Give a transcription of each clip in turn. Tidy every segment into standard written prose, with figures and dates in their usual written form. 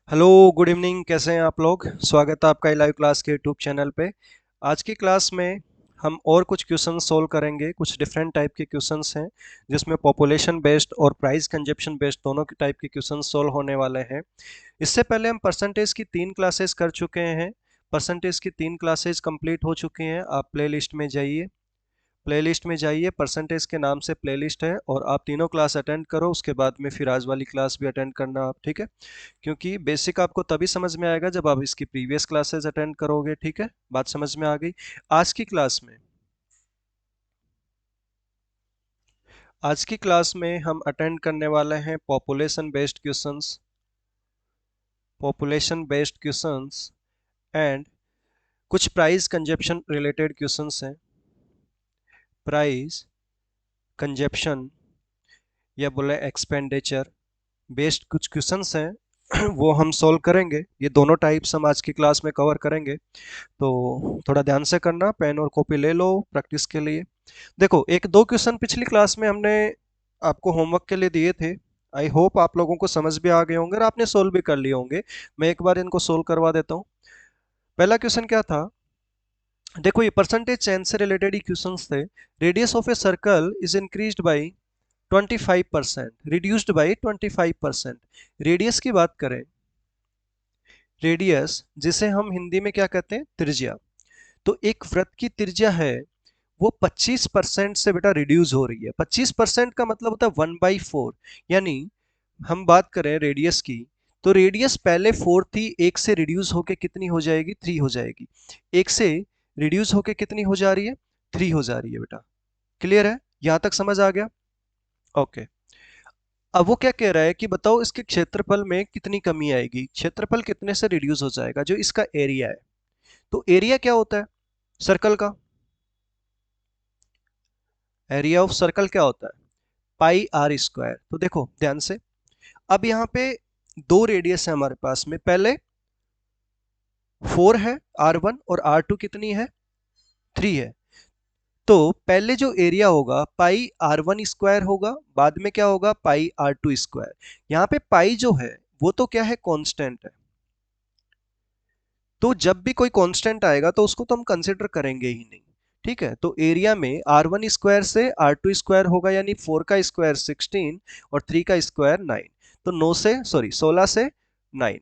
Hello, good evening. कैसे हैं आप लोग? स्वागत है आपका लाइव क्लास के यूट्यूब चैनल पे। आज की क्लास में हम और कुछ क्वेश्चन सोल्व करेंगे। कुछ डिफरेंट टाइप के क्वेश्चंस हैं जिसमें पॉपुलेशन बेस्ड और प्राइस कंजप्शन बेस्ड दोनों के टाइप के क्वेश्चन सोल्व होने वाले हैं। इससे पहले हम परसेंटेज की 3 क्लासेस कर चुके हैं। परसेंटेज की 3 क्लासेस कंप्लीट हो चुकी हैं। आप प्ले लिस्ट में जाइए, प्लेलिस्ट में जाइए, परसेंटेज के नाम से प्लेलिस्ट है और आप तीनों क्लास अटेंड करो। उसके बाद में फिर आज वाली क्लास भी अटेंड करना आप, ठीक है? क्योंकि बेसिक आपको तभी समझ में आएगा जब आप इसकी प्रीवियस क्लासेस अटेंड करोगे, ठीक है? बात समझ में आ गई? आज की क्लास में आज की क्लास में हम अटेंड करने वाले हैं पॉपुलेशन बेस्ड क्वेश्चंस एंड कुछ प्राइस कंजप्शन रिलेटेड क्वेश्चंस हैं। प्राइस कंजप्शन या बोले एक्सपेंडिचर बेस्ड कुछ क्वेश्चंस हैं वो हम सॉल्व करेंगे। ये दोनों टाइप्स हम आज की क्लास में कवर करेंगे, तो थोड़ा ध्यान से करना। पेन और कॉपी ले लो प्रैक्टिस के लिए। देखो, एक दो क्वेश्चन पिछली क्लास में हमने आपको होमवर्क के लिए दिए थे। आई होप आप लोगों को समझ भी आ गए होंगे और आपने सोल्व भी कर लिए होंगे। मैं एक बार इनको सोल्व करवा देता हूँ। पहला क्वेश्चन क्या था? देखो, ये परसेंटेज चेंज से रिलेटेड ही क्वेश्चंस थे। Radius of a circle is increased by 25%, reduced by 25%। Radius की बात करें, रेडियस जिसे हम हिंदी में क्या कहते हैं? त्रिज्या। तो एक वृत्त की त्रिज्या है वो 25% से बेटा रिड्यूस हो रही है। 25% का मतलब होता है 1/4। यानी हम बात करें रेडियस की, तो रेडियस पहले 4 थी, एक से रिड्यूस होके कितनी हो जाएगी? 3 हो जाएगी। एक से रिड्यूस होके कितनी हो जा रही है? 3 हो जा रही है बेटा। क्लियर है? यहां तक समझ आ गया? ओके। अब वो क्या कह रहा है कि बताओ इसके क्षेत्रफल में कितनी कमी आएगी। क्षेत्रफल कितने से रिड्यूस हो जाएगा? जो इसका एरिया है। तो एरिया क्या होता है सर्कल का? एरिया ऑफ सर्कल क्या होता है? पाई आर स्क्वायर। तो देखो ध्यान से, अब यहाँ पे दो रेडियस है हमारे पास में। पहले 4 है R1 और R2 कितनी है? 3 है। तो पहले जो एरिया होगा पाई R1 स्क्वायर होगा, बाद में क्या होगा? पाई R2 स्क्वायर। यहाँ पे पाई जो है वो तो क्या है? कांस्टेंट है। तो जब भी कोई कांस्टेंट आएगा तो उसको तो हम कंसिडर करेंगे ही नहीं, ठीक है? तो एरिया में R1 स्क्वायर से R2 स्क्वायर होगा, यानी 4 का स्क्वायर 16 और 3 का स्क्वायर 9। तो 9 से सॉरी 16 से 9,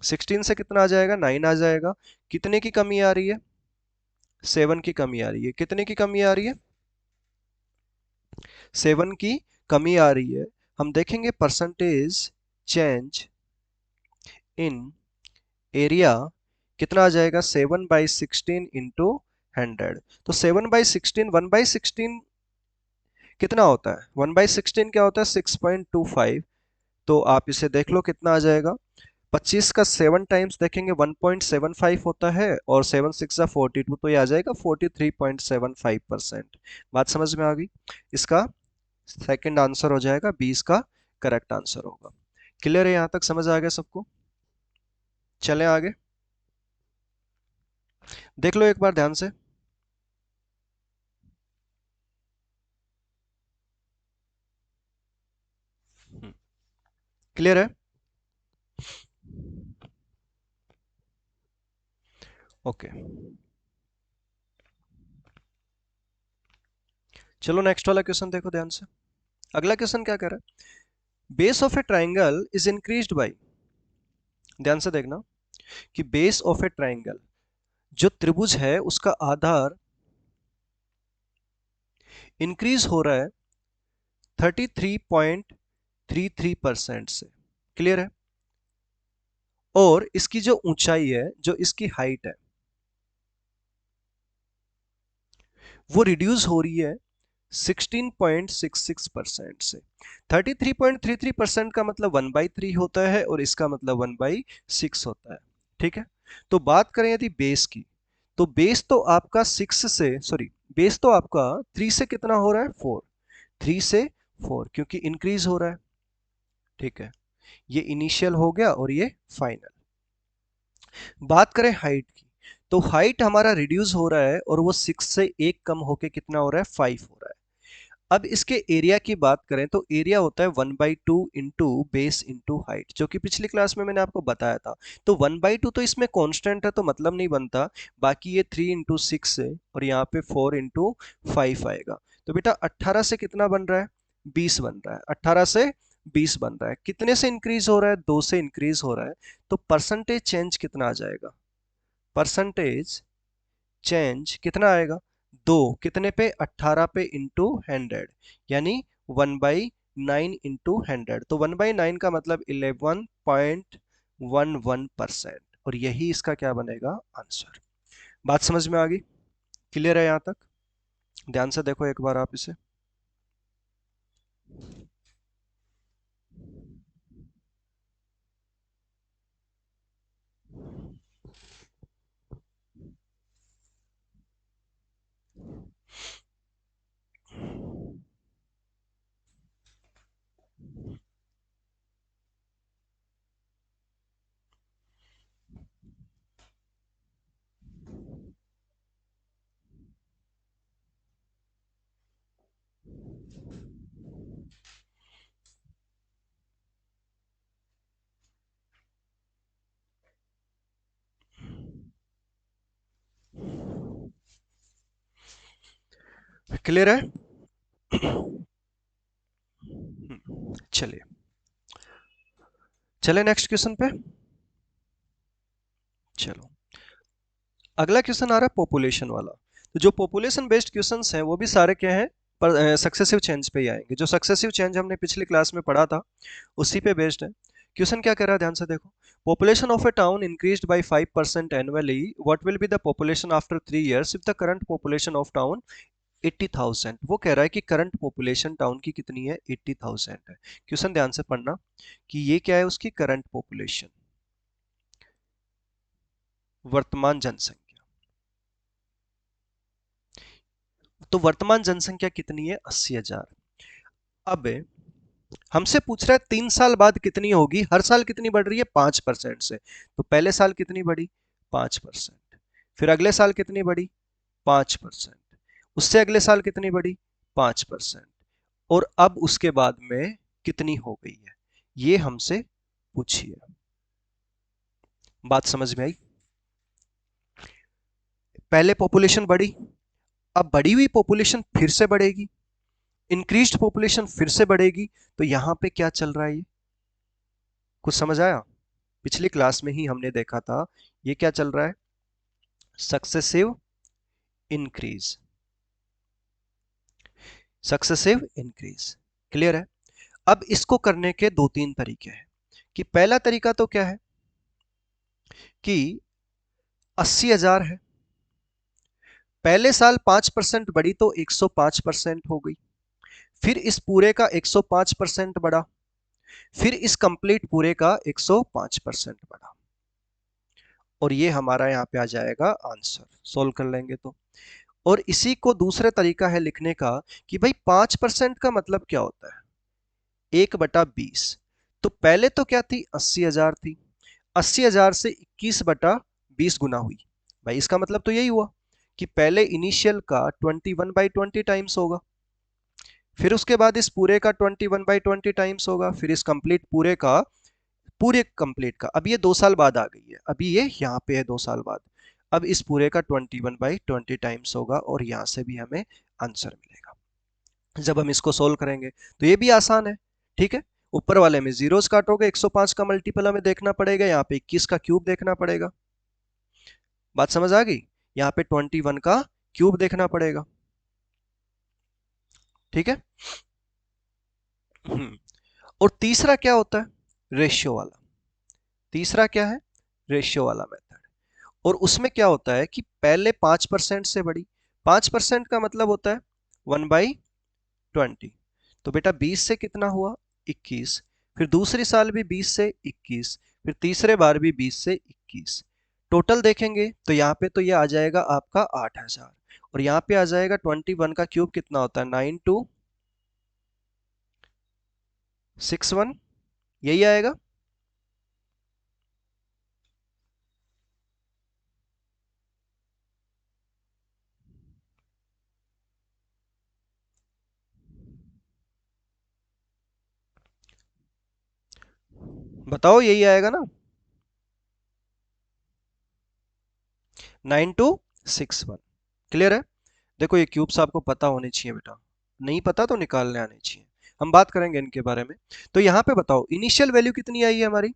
16 से कितना आ जाएगा? 9 आ जाएगा। कितने की कमी आ रही है? 7 की कमी आ रही है। कितने की कमी आ रही है? 7 की कमी आ रही है। हम देखेंगे परसेंटेज चेंज इन एरिया कितना आ जाएगा? 7/16 इंटू 100। तो 7/16, 1/16 कितना होता है? 1/16 क्या होता है? 6.25। तो आप इसे देख लो कितना आ जाएगा। 25 का 7 टाइम्स देखेंगे 1.75 होता है, और 7 6 42, तो ये आ जाएगा 43.75%। बात समझ में आ गई? इसका सेकंड आंसर हो जाएगा, 20 का करेक्ट आंसर होगा। क्लियर है? यहां तक समझ आ गया सबको? चलें आगे। देख लो एक बार ध्यान से। क्लियर है? ओके, चलो नेक्स्ट वाला क्वेश्चन देखो ध्यान से। अगला क्वेश्चन क्या कह रहा है? Base of A triangle is increased by, ध्यान से देखना, कि बेस ऑफ ए ट्राइंगल, जो त्रिभुज है उसका आधार इंक्रीज हो रहा है 33.33% से। क्लियर है? और इसकी जो ऊंचाई है, जो इसकी हाइट है, वो रिड्यूस हो रही है 16.66% से। 33.33% का मतलब 1/3 होता है और इसका मतलब 1/6 होता है, ठीक है? तो बात करें यदि बेस की, तो बेस तो आपका 6 से सॉरी बेस तो आपका 3 से कितना हो रहा है? 4। 3 से 4 क्योंकि इंक्रीज हो रहा है, ठीक है? ये इनिशियल हो गया और ये फाइनल। बात करें हाइट की, तो हाइट हमारा रिड्यूस हो रहा है और वो 6 से एक कम होके कितना हो रहा है? 5 हो रहा है। अब इसके एरिया की बात करें तो एरिया होता है 1/2 इंटू बेस इंटू हाइट, जो कि पिछली क्लास में मैंने आपको बताया था। तो 1/2 तो इसमें कांस्टेंट है तो मतलब नहीं बनता, बाकी ये 3 इंटू 6 है और यहाँ पे 4 इंटू 5 आएगा। तो बेटा 18 से कितना बन रहा है, 20 बन रहा है। 18 से 20 बन रहा है, कितने से इंक्रीज हो रहा है, 2 से इंक्रीज हो रहा है। तो परसेंटेज चेंज कितना आ जाएगा, परसेंटेज चेंज कितना आएगा, दो कितने पे, 18 पे इंटू 100, यानी 1/9 इंटू 100। तो 1/9 का मतलब 11.11%, और यही इसका क्या बनेगा, आंसर। बात समझ में आ गई, क्लियर है यहां तक? ध्यान से देखो एक बार आप इसे। क्लियर है? चलिए, चले नेक्स्ट क्वेश्चन पे। चलो, अगला क्वेश्चन आ रहा है पॉपुलेशन वाला। तो जो पॉपुलेशन बेस्ड क्वेश्चंस हैं वो भी सारे क्या हैं, पर सक्सेसिव चेंज पे ही आएंगे। जो सक्सेसिव चेंज हमने पिछली क्लास में पढ़ा था उसी पे बेस्ड है। क्वेश्चन क्या कह रहा है, ध्यान से देखो। Population of A town increased by 5% annually, what will be the population after 3 years if the current population of town 80,000। वो कह रहा है कि करंट पॉपुलेशन टाउन की कितनी है, 80,000 है। क्वेश्चन ध्यान से पढ़ना कि ये क्या है, उसकी करंट पॉपुलेशन, वर्तमान जनसंख्या। तो वर्तमान जनसंख्या कितनी है, 80,000। अब हमसे पूछ रहा है 3 साल बाद कितनी होगी, हर साल कितनी बढ़ रही है, 5% से। तो पहले साल कितनी बढ़ी, 5%। फिर अगले साल कितनी बढ़ी, 5%। उससे अगले साल कितनी बढ़ी, 5%। और अब उसके बाद में कितनी हो गई है, ये हमसे पूछिए। बात समझ में आई? पहले पॉपुलेशन बढ़ी, अब बढ़ी हुई पॉपुलेशन फिर से बढ़ेगी, इंक्रीज्ड पॉपुलेशन फिर से बढ़ेगी। तो यहां पे क्या चल रहा है, ये कुछ समझ आया? पिछली क्लास में ही हमने देखा था, ये क्या चल रहा है, successive increase, successive increase. Clear है? अब इसको करने के दो तीन तरीके हैं। कि पहला तरीका तो क्या है कि 80,000 है, पहले साल 5% बढ़ी तो 105% हो गई, फिर इस पूरे का 105% बढ़ा, फिर इस कंप्लीट पूरे का 105% बढ़ा, और ये हमारा यहाँ पे आ जाएगा आंसर। सोल्व कर लेंगे तो। और इसी को दूसरा तरीका है लिखने का कि भाई 5% का मतलब क्या होता है, 1/20। तो पहले तो क्या थी, 80,000 थी, 80,000 से 21/20 गुना हुई। भाई इसका मतलब तो यही हुआ कि पहले इनिशियल का 21/20 टाइम्स होगा, फिर उसके बाद इस पूरे का 21/20 टाइम्स होगा, फिर इस कंप्लीट पूरे का, पूरे कंप्लीट का। अब ये 2 साल बाद आ गई है, अभी ये यहाँ पे है 2 साल बाद। अब इस पूरे का 21/20 टाइम्स होगा, और यहाँ से भी हमें आंसर मिलेगा जब हम इसको सोल्व करेंगे। तो ये भी आसान है, ठीक है। ऊपर वाले में जीरोस काटोगे, 105 का मल्टीपल हमें देखना पड़ेगा, यहाँ पे 21 का क्यूब देखना पड़ेगा। बात समझ आ गई? यहाँ पे 21 का क्यूब देखना पड़ेगा, ठीक है। और तीसरा क्या होता है, रेशियो वाला। तीसरा क्या है, रेशियो वाला मेथड। और उसमें क्या होता है कि पहले 5% से बढ़ी, 5% का मतलब होता है 1/20। तो बेटा 20 से कितना हुआ, 21। फिर दूसरी साल भी 20 से 21, फिर तीसरे बार भी 20 से 21। टोटल देखेंगे तो यहाँ पे तो ये आ जाएगा आपका 8,000, और यहाँ पे आ जाएगा 21 का क्यूब कितना होता है, 9261, यही आएगा। बताओ, यही आएगा ना। 9261। क्लियर है। देखो, ये क्यूब्स आपको पता होने चाहिए बेटा, नहीं पता तो निकालने आने चाहिए। हम बात करेंगे इनके बारे में। तो यहाँ पे बताओ इनिशियल वैल्यू कितनी आई है हमारी।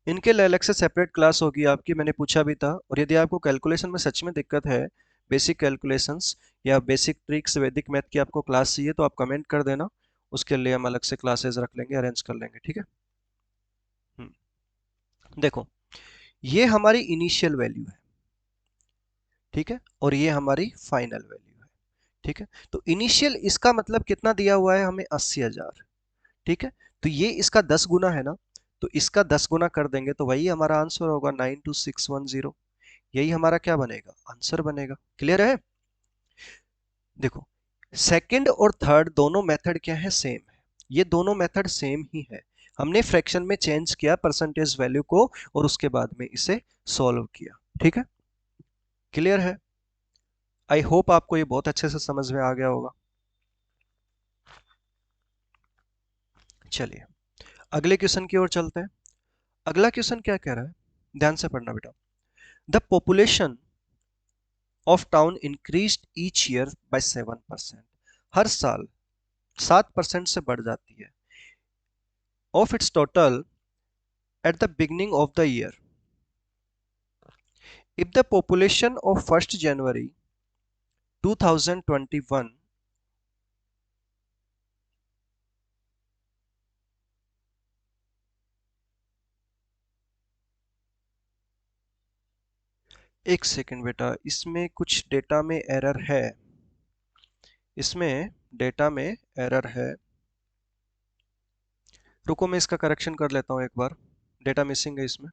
इनके लिए अलग से सेपरेट क्लास होगी आपकी, मैंने पूछा भी था। और यदि आपको कैलकुलेशन में सच में दिक्कत है, बेसिक कैलकुलेशंस या बेसिक ट्रिक्स वैदिक मैथ की आपको क्लास चाहिए, तो आप कमेंट कर देना, उसके लिए हम अलग से क्लासेस रख लेंगे, अरेंज कर लेंगे, ठीक है। देखो, ये हमारी इनिशियल वैल्यू है, ठीक है, और ये हमारी फाइनल वैल्यू है, ठीक है। तो इनिशियल इसका मतलब कितना दिया हुआ है हमें, 80,000, ठीक है। तो ये इसका 10 गुना है ना, तो इसका 10 गुना कर देंगे तो वही हमारा आंसर होगा 92610। यही हमारा क्या बनेगा, आंसर बनेगा। क्लियर है। देखो, सेकंड और थर्ड दोनों मेथड क्या है, सेम है। ये दोनों मेथड सेम ही है। हमने फ्रैक्शन में चेंज किया परसेंटेज वैल्यू को, और उसके बाद में इसे सॉल्व किया, ठीक है। क्लियर है। आई होप आपको ये बहुत अच्छे से समझ में आ गया होगा। चलिए, अगले क्वेश्चन की ओर चलते हैं। अगला क्वेश्चन क्या कह रहा है, ध्यान से पढ़ना बेटा। The population of town increased each year by 7%। हर साल 7% से बढ़ जाती है of its total at the beginning of the year. If the population of 1st January 2021, एक सेकेंड बेटा, इसमें कुछ डेटा में एरर है, इसमें डेटा में एरर है। रुको, मैं इसका करेक्शन कर लेता हूँ एक बार, डेटा मिसिंग है इसमें।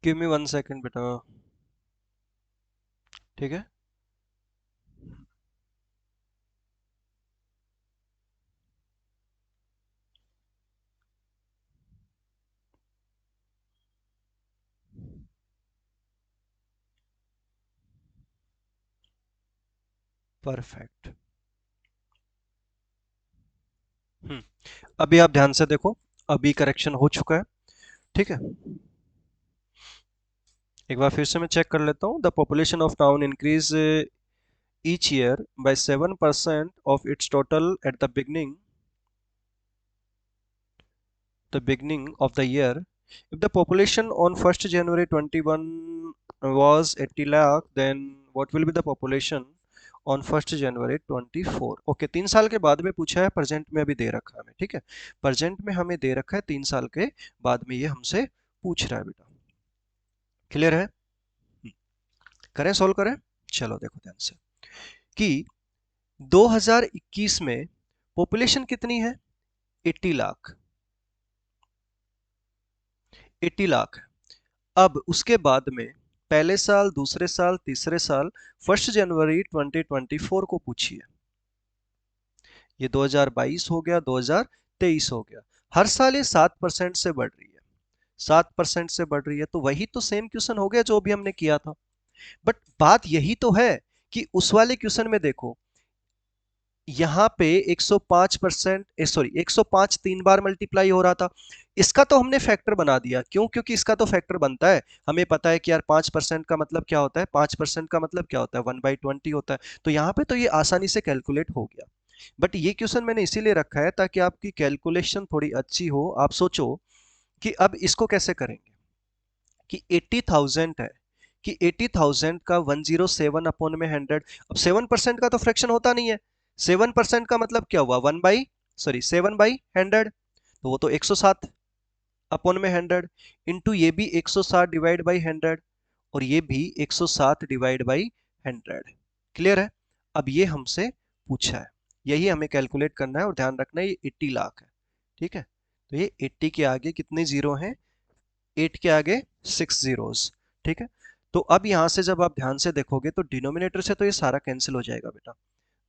गिव मी 1 सेकेंड बेटा, ठीक है। परफेक्ट। हम्म। अभी आप ध्यान से देखो, अभी करेक्शन हो चुका है, ठीक है। एक बार फिर से मैं चेक कर लेता हूँ। The population of town increase each year by 7% of its total at the beginning of the year. If the population on 1st January 21 was 80 lakh, then what will be the population on 1st January 24? Okay, 3 साल के बाद में पूछा है, present में अभी दे रखा है हमें, ठीक है। प्रेजेंट में हमें दे रखा है 3 साल के बाद में, ये हमसे पूछ रहा है बेटा। क्लियर है। करें, सॉल्व करें। चलो देखो ध्यान से कि 2021 में पॉपुलेशन कितनी है, 80 लाख, 80 लाख। अब उसके बाद में पहले साल, दूसरे साल, तीसरे साल, 1 जनवरी 2024 को पूछिए। ये 2022 हो गया, 2023 हो गया। हर साल ये 7% से बढ़ रही है, 7% से बढ़ रही है। तो वही तो सेम क्वेश्चन हो गया जो भी हमने किया था। बट बात यही तो है कि उस वाले क्वेश्चन में देखो, यहाँ पे 105%, सॉरी 105 3 बार मल्टीप्लाई हो रहा था। इसका तो हमने फैक्टर बना दिया, क्यों? क्योंकि इसका तो फैक्टर बनता है। हमें पता है कि यार 5% का मतलब क्या होता है, 5% का मतलब क्या होता है, 1/20 होता है। तो यहाँ पे तो ये आसानी से कैलकुलेट हो गया। बट ये क्वेश्चन मैंने इसीलिए रखा है ताकि आपकी कैलकुलेशन थोड़ी अच्छी हो। आप सोचो कि अब इसको कैसे करेंगे, कि 80,000 है, कि 80,000 का 107 अपॉन में 100। अब 7% का तो फ्रैक्शन होता नहीं है। 7% का मतलब क्या हुआ, 7/100, तो वो तो 107 अपॉन में 100, इंटू ये भी 107 डिवाइड बाई 100, और ये भी 107 डिवाइड बाई 100। क्लियर है? अब ये हमसे पूछा है, यही हमें कैलकुलेट करना है, और ध्यान रखना है ये 80 लाख है। ठीक है, तो ये 80 के आगे कितने जीरो हैं, 8 के आगे 6 जीरोस। ठीक है, तो अब यहां से जब आप ध्यान से देखोगे तो डिनोमिनेटर से तो ये सारा कैंसिल हो जाएगा बेटा।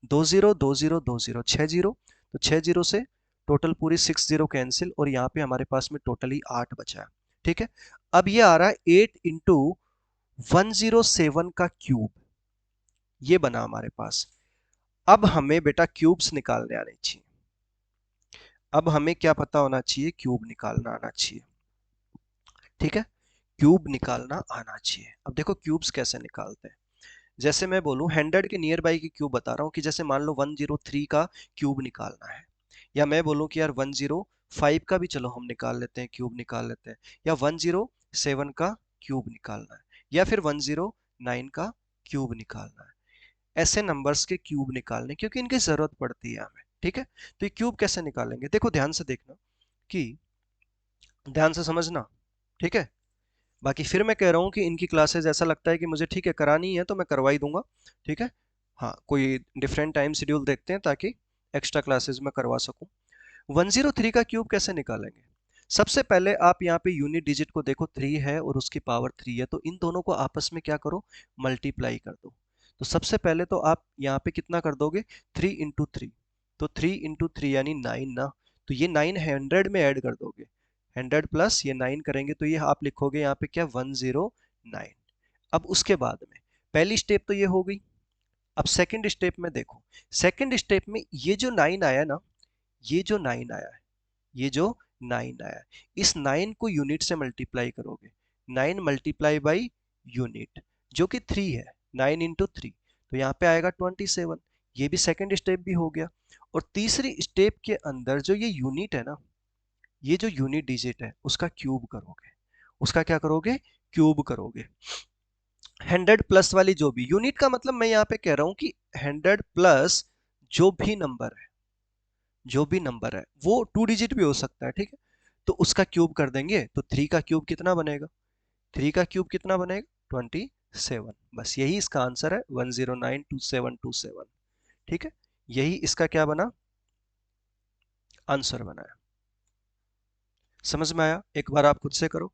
2 जीरो 2 जीरो 2 जीरो, 6 जीरो, तो 6 जीरो से टोटल पूरी 6 जीरो कैंसिल, और यहाँ पे हमारे पास में टोटली 8 बचा है। ठीक है, अब ये आ रहा है 8 इंटू 107 का क्यूब, ये बना हमारे पास। अब हमें बेटा क्यूब्स निकालने आने चाहिए। अब हमें क्या पता होना चाहिए, क्यूब निकालना आना चाहिए। ठीक है, क्यूब निकालना आना चाहिए। अब देखो क्यूब्स कैसे निकालते हैं। जैसे मैं बोलूं 100 के नियर बाई की क्यूब बता रहा हूं, कि जैसे मान लो 103 का क्यूब निकालना है, या मैं बोलूं कि यार 105 का भी चलो हम निकाल लेते हैं, क्यूब निकाल लेते हैं, या 107 का क्यूब निकालना है, या फिर 109 का क्यूब निकालना है। ऐसे नंबर्स के क्यूब निकालने, क्योंकि इनकी जरूरत पड़ती है हमें। ठीक है, तो ये क्यूब कैसे निकालेंगे, देखो ध्यान से देखना, कि ध्यान से समझना। ठीक है, बाकी फिर मैं कह रहा हूँ कि इनकी क्लासेस ऐसा लगता है कि मुझे ठीक है करानी है तो मैं करवा ही दूंगा। ठीक है, हाँ कोई डिफरेंट टाइम शेड्यूल देखते हैं ताकि एक्स्ट्रा क्लासेस में करवा सकूं। 103 का क्यूब कैसे निकालेंगे, सबसे पहले आप यहाँ पे यूनिट डिजिट को देखो, 3 है और उसकी पावर 3 है, तो इन दोनों को आपस में क्या करो, मल्टीप्लाई कर दो। तो सबसे पहले तो आप यहाँ पे कितना कर दोगे, 3 इंटू 3, तो 3 इंटू 3 यानी 9 ना, तो ये 9 100 में ऐड कर दोगे, 100 प्लस ये 9 करेंगे तो ये आप लिखोगे यहाँ पे क्या, 109। अब उसके बाद में पहली स्टेप तो ये हो गई। अब सेकंड स्टेप में देखो, सेकंड स्टेप में ये जो 9 आया ना, ये जो 9 आया है, ये जो 9 आया है, इस 9 को यूनिट से मल्टीप्लाई करोगे, 9 मल्टीप्लाई बाई यूनिट जो कि 3 है, 9 इंटू 3, तो यहाँ पे आएगा 27। ये भी सेकंड स्टेप भी हो गया। और तीसरी स्टेप के अंदर जो ये यूनिट है ना, ये जो यूनिट डिजिट है उसका क्यूब करोगे, उसका क्या करोगे, क्यूब करोगे। 100 प्लस वाली जो भी यूनिट का मतलब मैं यहाँ पे कह रहा हूं कि 100 प्लस जो भी नंबर है, जो भी नंबर है वो 2 डिजिट भी हो सकता है। ठीक है, तो उसका क्यूब कर देंगे, तो 3 का क्यूब कितना बनेगा, 3 का क्यूब कितना बनेगा, 27। बस यही इसका आंसर है, 1092727। ठीक है, यही इसका क्या बना, आंसर बना है। समझ में आया? एक बार आप खुद से करो।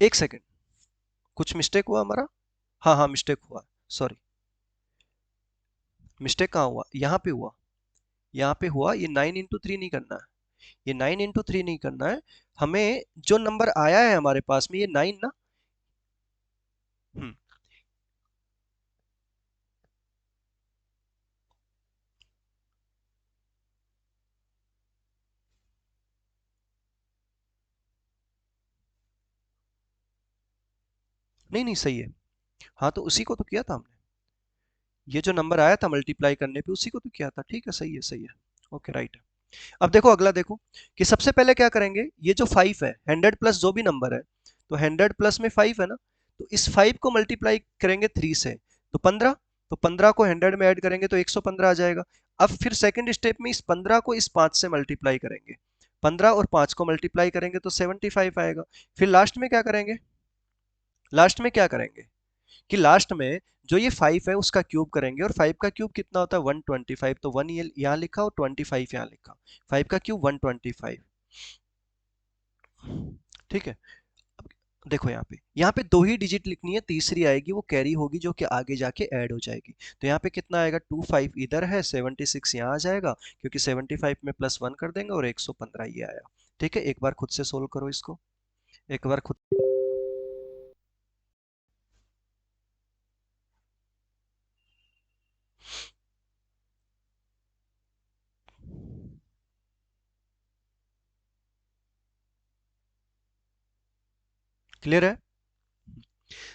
एक सेकेंड, कुछ मिस्टेक हुआ हमारा, हाँ हाँ मिस्टेक हुआ, सॉरी। मिस्टेक कहाँ हुआ, यहाँ पे हुआ, यहाँ पे हुआ, ये 9 इंटू 3 नहीं करना है, ये 9 इंटू 3 नहीं करना है। हमें जो नंबर आया है हमारे पास में, ये 9 ना। हम्म, नहीं नहीं सही है। हाँ तो उसी को तो किया था हमने, ये जो नंबर आया था मल्टीप्लाई करने पे उसी को तो किया था। ठीक है, सही है सही है, ओके राइट। अब देखो अगला देखो, कि सबसे पहले क्या करेंगे, ये जो 5 है, 100 प्लस जो भी नंबर है, तो 100 प्लस में 5 है ना, तो इस 5 को मल्टीप्लाई करेंगे 3 से, तो 15, तो 15 को 100 में ऐड करेंगे तो 115 आ जाएगा। अब फिर सेकंड स्टेप में इस 15 को इस 5 से मल्टीप्लाई करेंगे, 15 और 5 को मल्टीप्लाई करेंगे तो 75 आएगा। फिर लास्ट में क्या करेंगे, लास्ट में क्या करेंगे, कि लास्ट में जो ये 5 है उसका क्यूब करेंगे, और 5 का क्यूब कितना होता है, 125, तो 1 ये यहाँ लिखा और 25 यहाँ लिखा, 5 का क्यूब 125। ठीक है, अब देखो यहाँ पे दो ही डिजिट लिखनी है, तीसरी आएगी वो कैरी होगी जो कि आगे जाके ऐड हो जाएगी। तो यहाँ पे कितना आएगा, 25 इधर है, 76 यहाँ आ जाएगा, क्योंकि 75 में +1 कर देंगे, और 115 ये आया। ठीक है, एक बार खुद से सोल्व करो इसको, एक बार खुद। क्लियर है?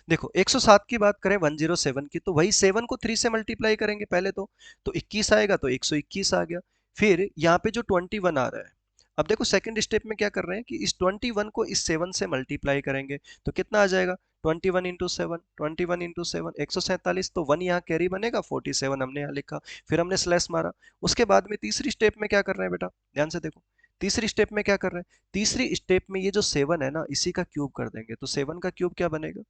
देखो 107 की बात करें 107 की, तो वही 7 को 3 से मल्टीप्लाई करेंगे पहले तो 21 आएगा, तो 121 आ गया। फिर यहाँ पे जो 21 आ रहा है, अब देखो सेकंड स्टेप में क्या कर रहे हैं कि इस 21 को इस 7 से मल्टीप्लाई करेंगे, तो कितना आ जाएगा? 21 इंटू सेवन, 21 इंटू सेवन 147, तो 1 यहाँ कैरी बनेगा, 47 हमने यहाँ लिखा, फिर हमने स्लैश मारा। उसके बाद में तीसरी स्टेप में क्या कर रहे हैं बेटा, ध्यान से देखो। तीसरी स्टेप में क्या कर रहे हैं, तीसरी स्टेप में ये जो 7 है ना, इसी का क्यूब कर देंगे, तो 7 का क्यूब क्या बनेगा?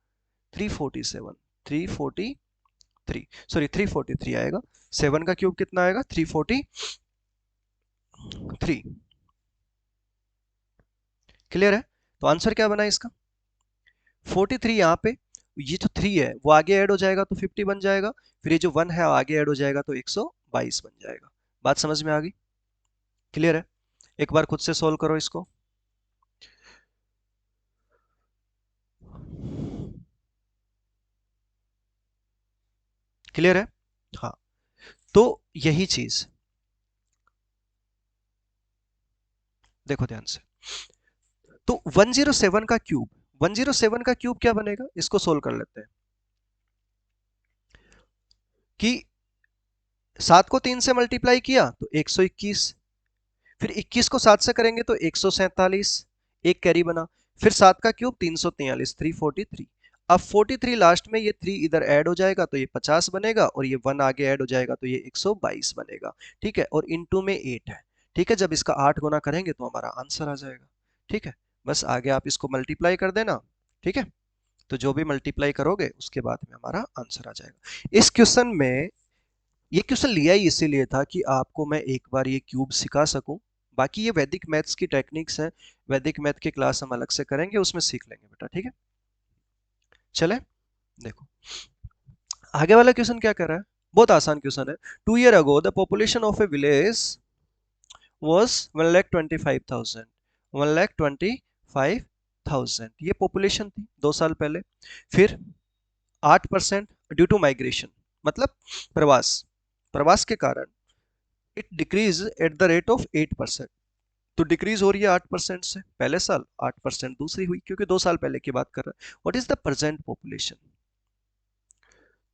347, 343, सॉरी 343 आएगा। 7 का क्यूब कितना आएगा? 343। क्लियर है? तो आंसर क्या बना इसका? 43 यहाँ पे, ये जो 3 है वो आगे ऐड हो जाएगा तो 50 बन जाएगा, फिर ये जो 1 है आगे ऐड हो जाएगा तो 122 बन जाएगा। बात समझ में आ गई? क्लियर है? एक बार खुद से सोल्व करो इसको। क्लियर है? हाँ, तो यही चीज देखो ध्यान से। तो 107 का क्यूब, 107 का क्यूब क्या बनेगा, इसको सोल्व कर लेते हैं। कि 7 को 3 से मल्टीप्लाई किया तो 121, फिर 21 को 7 से करेंगे तो 147, एक कैरी बना, फिर 7 का क्यूब 343, 343। अब 43 लास्ट में, ये 3 इधर ऐड हो जाएगा तो ये 50 बनेगा, और ये 1 आगे ऐड हो जाएगा तो ये 122 बनेगा। ठीक है, और इनटू में 8 है। ठीक है, जब इसका 8 गुना करेंगे तो हमारा आंसर आ जाएगा। ठीक है, बस आगे आप इसको मल्टीप्लाई कर देना। ठीक है, तो जो भी मल्टीप्लाई करोगे उसके बाद में हमारा आंसर आ जाएगा। इस क्वेश्चन में, ये क्वेश्चन लिया ही इसीलिए था कि आपको मैं एक बार ये क्यूब सिखा सकूं। बाकी ये वैदिक मैथ्स की टेक्निक्स है, वैदिक मैथ की क्लास हम अलग से करेंगे, उसमें सीख लेंगे बेटा। ठीक है, चले देखो आगे वाला क्वेश्चन क्या कर रहा है। बहुत आसान क्वेश्चन है। 2 year ago the population of A village was 1,25,000, 1,25,000 ये पॉपुलेशन थी 2 साल पहले। फिर 8% ड्यू टू माइग्रेशन, मतलब प्रवास, प्रवास के कारण it decrease at the rate of 8%। तो डिक्रीज हो रही है 8% से पहले साल, 8% दूसरी हुई, क्योंकि 2 साल पहले की बात कर रहा है। What is the present population?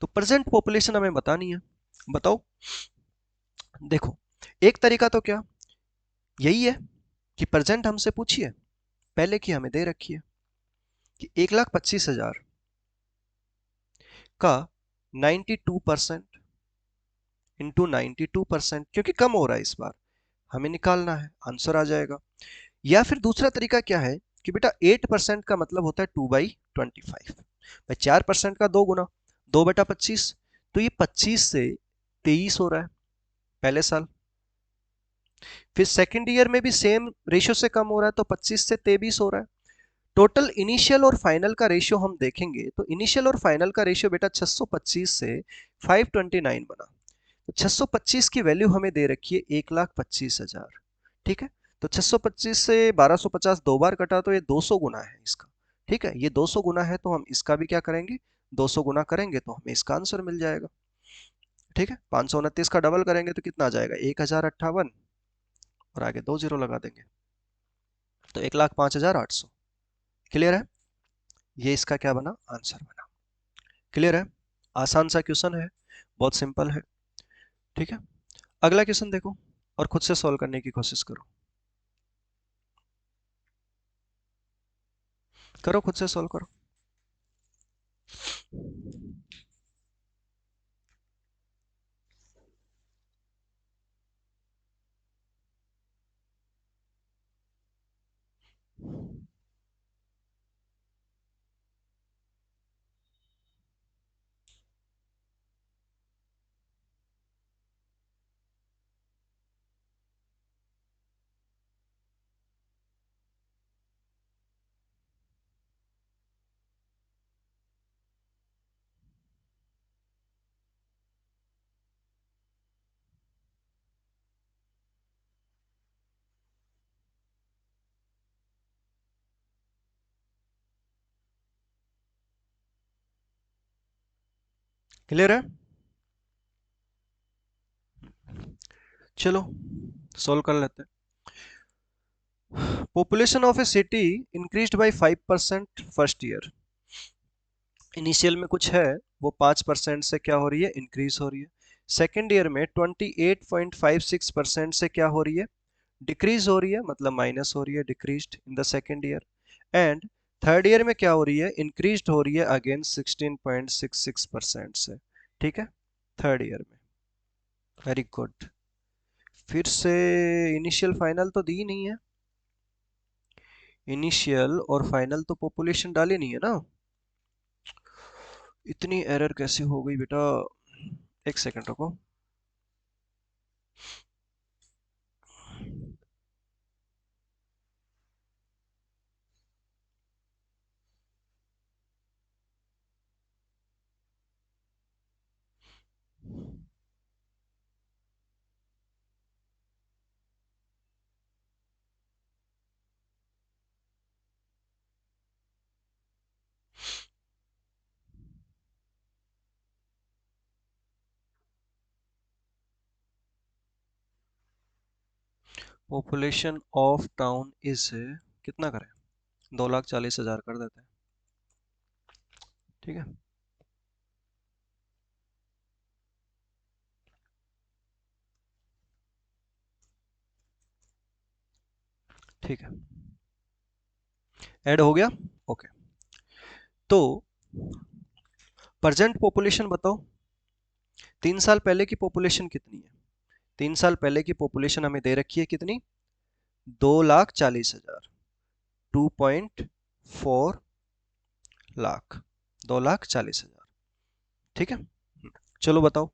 तो प्रेजेंट पॉपुलेशन हमें बतानी है। बताओ। देखो, एक तरीका तो क्या यही है कि प्रेजेंट हमसे पूछिए, पहले की हमें दे रखी है कि 1,25,000 का 92% इंटू 92%, क्योंकि कम हो रहा है इस बार, हमें निकालना है, आंसर आ जाएगा। या फिर दूसरा तरीका क्या है कि बेटा 8% का मतलब होता है 2/25, भाई 4% का 2 गुना, 2/25, तो ये 25 से 23 हो रहा है पहले साल। फिर सेकंड ईयर में भी सेम रेशियो से कम हो रहा है, तो 25 से 23 हो रहा है। टोटल इनिशियल और फाइनल का रेशियो हम देखेंगे, तो इनिशियल और फाइनल का रेशियो बेटा 625 से 529 बना। तो 625 की वैल्यू हमें दे रखी है 1,25,000। ठीक है, तो 625 से 1250 दो बार कटा, तो ये 200 गुना है इसका। ठीक है, ये 200 गुना है, तो हम इसका भी क्या करेंगे, 200 गुना करेंगे तो हमें इसका आंसर मिल जाएगा। ठीक है, 529 का डबल करेंगे तो कितना आ जाएगा, 1,058, और आगे 2 जीरो लगा देंगे, तो 1,05,800। क्लियर है? ये इसका क्या बना, आंसर बना। क्लियर है? आसान सा क्वेश्चन है, बहुत सिंपल है। ठीक है, अगला क्वेश्चन देखो और खुद से सॉल्व करने की कोशिश करो। करो, खुद से सॉल्व करो। क्लियर है? चलो सॉल्व कर लेते हैं। Population of A city increased by 5% first year. Initial में कुछ है, वो 5% से क्या हो रही है, इंक्रीज हो रही है। सेकेंड ईयर में 28.56% से क्या हो रही है, डिक्रीज हो रही है, मतलब माइनस हो रही है, decreased in the second year. And third year में क्या हो रही है, इंक्रीज्ड हो रही है अगेन 16.66% से। ठीक है, थर्ड ईयर में। Very good. फिर से इनिशियल फाइनल तो दी नहीं है, इनिशियल और फाइनल तो पॉपुलेशन डाली नहीं है ना। इतनी एरर कैसे हो गई बेटा, एक सेकंड रुको। पॉपुलेशन ऑफ टाउन इज, कितना करें, 2,40,000 कर देते हैं। ठीक है, ठीक है, ऐड हो गया। ओके, तो प्रेजेंट पॉपुलेशन बताओ, 3 साल पहले की पॉपुलेशन कितनी है। 3 साल पहले की पॉपुलेशन हमें दे रखी है कितनी, 2,40,000, 2.4 लाख, 2,40,000। ठीक है, चलो बताओ।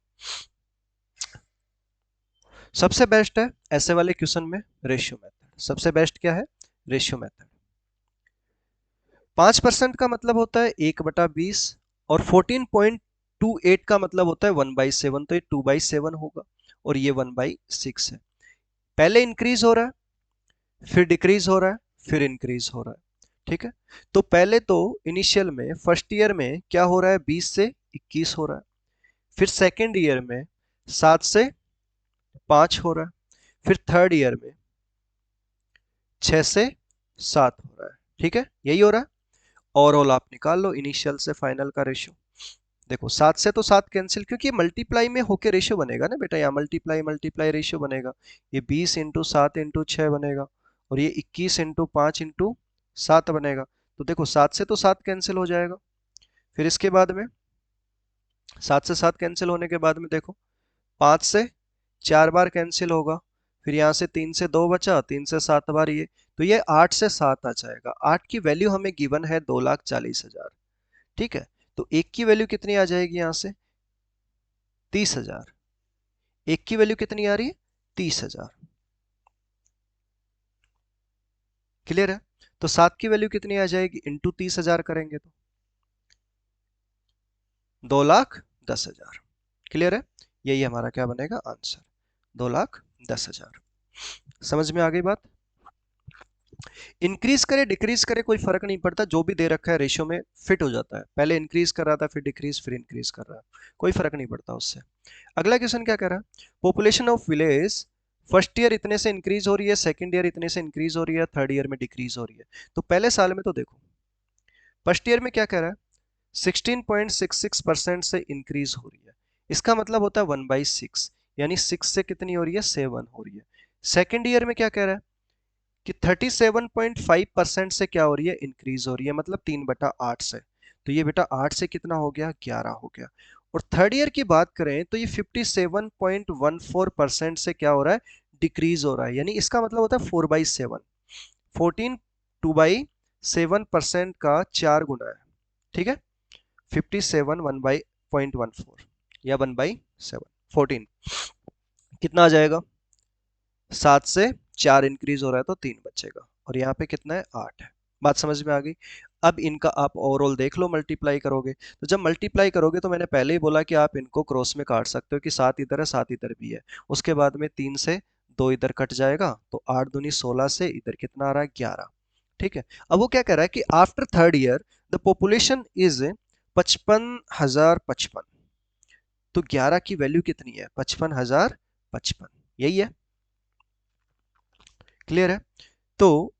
सबसे बेस्ट है ऐसे वाले क्वेश्चन में रेशियो मेथड। सबसे बेस्ट क्या है, रेशियो मेथड। 5% का मतलब होता है 1/20, और 14.28 का मतलब होता है 1/7, तो ये 2/7 होगा, और ये 1/6 है। पहले इंक्रीज हो रहा है, फिर डिक्रीज हो रहा है, फिर इंक्रीज हो रहा है। ठीक है, तो पहले तो इनिशियल में फर्स्ट ईयर में क्या हो रहा है, 20 से 21 हो रहा है। फिर सेकेंड ईयर में 7 से 5 हो रहा है। फिर थर्ड ईयर में 6 से 7 हो रहा है। ठीक है, यही हो रहा है। ओवरऑल आप निकाल लो इनिशियल से फाइनल का रेशियो। देखो 7 से तो 7 कैंसिल, क्योंकि ये मल्टीप्लाई में होके रेशियो बनेगा ना बेटा, यहाँ मल्टीप्लाई मल्टीप्लाई रेशियो बनेगा। ये 20 × 7 × 6 बनेगा, और ये 21 × 5 × 7 बनेगा। तो देखो 7 से तो 7 कैंसिल हो जाएगा। फिर इसके बाद में 7 से 7 कैंसिल होने के बाद में देखो 5 से 4 बार कैंसिल होगा। फिर यहाँ से 3 से 2 बचा, 3 से 7 बार ये, तो ये 8 से 7 आ जाएगा। 8 की वैल्यू हमें गिवन है 2,40,000। ठीक है, तो एक की वैल्यू कितनी आ जाएगी यहाँ से, 30,000। एक की वैल्यू कितनी आ रही है, 30,000। क्लियर है, तो 7 की वैल्यू कितनी आ जाएगी, इंटू 30,000 करेंगे तो 2,10,000। क्लियर है, यही हमारा क्या बनेगा आंसर, 2,10,000। समझ में आ गई बात। इंक्रीज करे डिक्रीज करे कोई फर्क नहीं पड़ता, जो भी दे रखा है रेशियो में फिट हो जाता है। पहले इंक्रीज कर रहा था, फिर डिक्रीज, फिर इंक्रीज कर रहा है, कोई फर्क नहीं पड़ता उससे। अगला क्वेश्चन क्या कह रहा है, population of village first year इतने से इंक्रीज हो रही है, सेकंड ईयर इतने से इंक्रीज हो रही है, थर्ड ईयर में डिक्रीज हो रही है। तो पहले साल में तो देखो, फर्स्ट ईयर में क्या कह रहा है, 16.66% से इंक्रीज हो रही है। इसका मतलब होता है 1/6, यानी 6 से कितनी हो रही है, 7 हो रही है। सेकेंड ईयर में क्या कह रहा है कि 37.5% से क्या हो रही है, इंक्रीज हो रही है, मतलब 3/8 से। तो ये बेटा 8 से कितना हो गया, 11 हो गया। और थर्ड ईयर की बात करें तो ये 57.14% से क्या हो रहा है, डिक्रीज हो रहा है, यानी इसका मतलब होता है 4/7। 14 2/7% का 4 गुना है। ठीक है, 57 1/0.14 या 1/7, 14 कितना आ जाएगा, 7 से 4 इंक्रीज हो रहा है तो 3 बचेगा, और यहाँ पे कितना है, 8 है। बात समझ में आ गई। अब इनका आप ओवरऑल देख लो, मल्टीप्लाई करोगे तो जब मल्टीप्लाई करोगे तो मैंने पहले ही बोला कि आप इनको क्रॉस में काट सकते हो कि 7 इधर है 7 इधर भी है। उसके बाद में 3 से 2 इधर कट जाएगा, तो 8 दूनी 16 से इधर कितना आ रहा है, 11। ठीक है, अब वो क्या कह रहा है कि after third year the population is 55,055। तो 11 की वैल्यू कितनी है, 55,055, यही है। क्लियर है, तो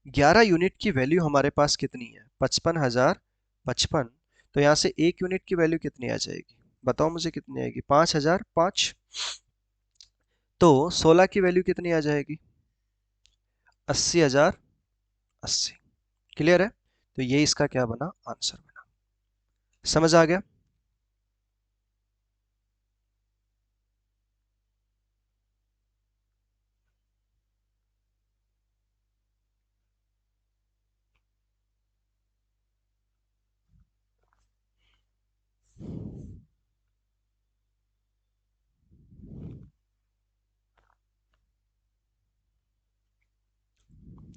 11 यूनिट की वैल्यू हमारे पास कितनी है? 55,055। तो यहाँ से 1 यूनिट की वैल्यू कितनी आ जाएगी? बताओ मुझे कितनी आएगी? 5,005। तो 16 की वैल्यू कितनी आ जाएगी? 80,080। क्लियर है? तो ये इसका क्या बना? आंसर बना। समझ आ गया?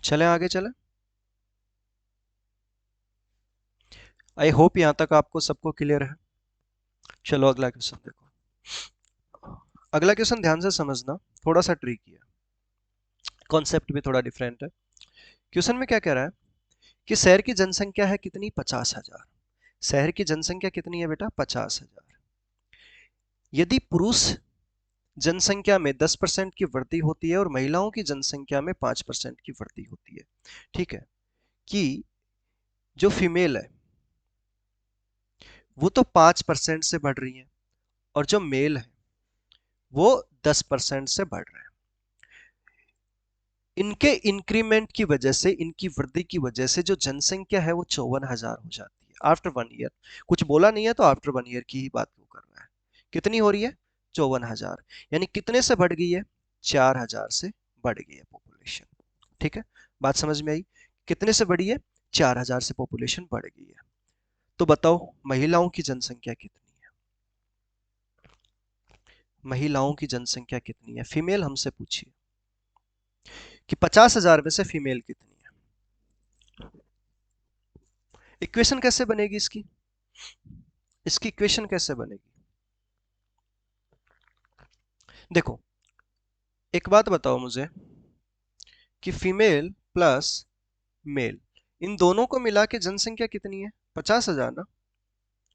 चले आगे चले। आई होप यहां तक आपको सबको क्लियर है। चलो अगला क्वेश्चन देखो। अगला क्वेश्चन ध्यान से समझना, थोड़ा सा ट्रिकी है, कॉन्सेप्ट भी थोड़ा डिफरेंट है। क्वेश्चन में क्या कह रहा है कि शहर की जनसंख्या है कितनी? 50,000। शहर की जनसंख्या कितनी है बेटा? 50,000। यदि पुरुष जनसंख्या में 10% की वृद्धि होती है और महिलाओं की जनसंख्या में 5% की वृद्धि होती है, ठीक है, कि जो फीमेल है वो तो 5% से बढ़ रही है और जो मेल है वो 10% से बढ़ रहा है। इनके इंक्रीमेंट की वजह से, इनकी वृद्धि की वजह से जो जनसंख्या है वो 54,000 हो जाती है आफ्टर 1 ईयर। कुछ बोला नहीं है तो आफ्टर 1 ईयर की ही बात वो कर रहा है। कितनी हो रही है? 54,000। यानी कितने से बढ़ गई है? 4,000 से बढ़ गई है पॉपुलेशन। ठीक है, बात समझ में आई? कितने से बढ़ी है? 4,000 से पॉपुलेशन बढ़ गई है। तो बताओ महिलाओं की जनसंख्या कितनी है? महिलाओं की जनसंख्या कितनी है? फीमेल हमसे पूछिए कि 50,000 में से फीमेल कितनी है। इक्वेशन कैसे बनेगी इसकी? इसकी इक्वेशन कैसे बनेगी? देखो, एक बात बताओ मुझे कि फीमेल प्लस मेल, इन दोनों को मिला के जनसंख्या कितनी है? 50,000 ना?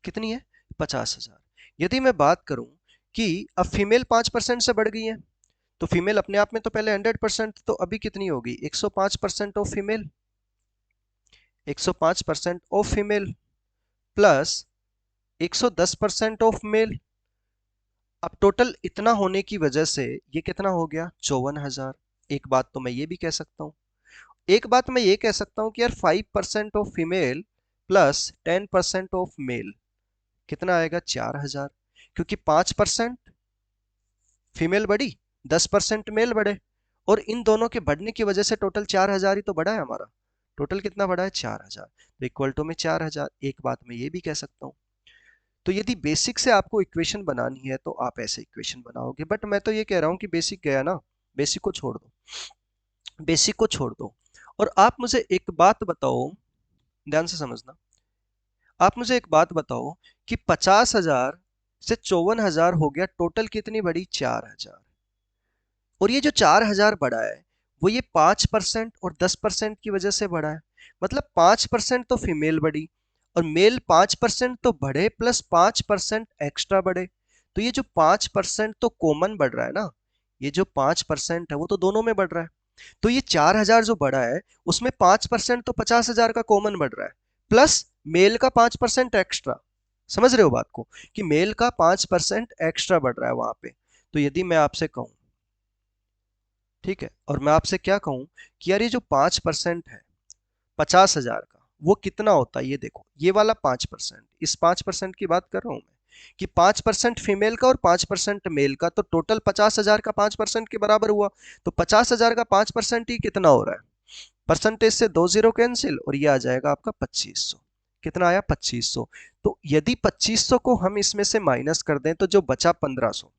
कितनी है? 50,000। यदि मैं बात करूं कि अब फीमेल 5% से बढ़ गई है, तो फीमेल अपने आप में तो पहले 100%, तो अभी कितनी होगी? 105% of female. 105% of female plus 110% of male. अब टोटल इतना होने की वजह से ये कितना हो गया? 54,000। एक बात तो मैं ये भी कह सकता हूं, एक बात मैं ये कह सकता हूं कि यार 5% of female plus 10% of male कितना आएगा? 4,000। क्योंकि 5% फीमेल बढ़ी, 10% मेल बढ़े, और इन दोनों के बढ़ने की वजह से टोटल 4,000 ही तो बढ़ा है हमारा। टोटल कितना बढ़ा है? 4,000। तो इक्वल टू में 4,000। एक बात मैं ये भी कह सकता हूँ। तो यदि बेसिक से आपको इक्वेशन बनानी है तो आप ऐसे इक्वेशन बनाओगे, बट मैं तो ये कह रहा हूं कि बेसिक गया ना, बेसिक को छोड़ दो, बेसिक को छोड़ दो। और आप मुझे एक बात बताओ, ध्यान से समझना, आप मुझे एक बात बताओ कि 50,000 से 54,000 हो गया, टोटल कितनी बढ़ी? 4,000। और ये जो 4,000 बढ़ा है वो ये 5% और 10% की वजह से बढ़ा है। मतलब 5% तो फीमेल बढ़ी और मेल 5% तो बढ़े प्लस 5% एक्स्ट्रा बढ़े। तो ये जो 5% तो कॉमन बढ़ रहा है ना, ये जो 5% है वो तो दोनों में बढ़ रहा है। तो ये 4,000 जो बढ़ा है उसमें 5% तो 50,000 का कॉमन बढ़ रहा है, प्लस मेल का 5% एक्स्ट्रा। समझ रहे हो बात को? कि मेल का 5% एक्स्ट्रा बढ़ रहा है वहां पे। तो यदि मैं आपसे कहूं, ठीक है, और मैं आपसे क्या कहूं कि यार ये जो 5% है 50,000 का, वो कितना होता है? ये देखो, ये वाला 5%, इस 5% की बात कर रहा हूं मैं, कि 5% फीमेल का और 5% मेल का, तो टोटल 50,000 का 5% के बराबर हुआ। तो 50,000 का 5% ही कितना हो रहा है? परसेंटेज से 2 जीरो कैंसिल और ये आ जाएगा आपका 2,500। कितना आया? 2,500। तो यदि 2,500 को हम इसमें से माइनस कर दें तो जो बचा 1,500,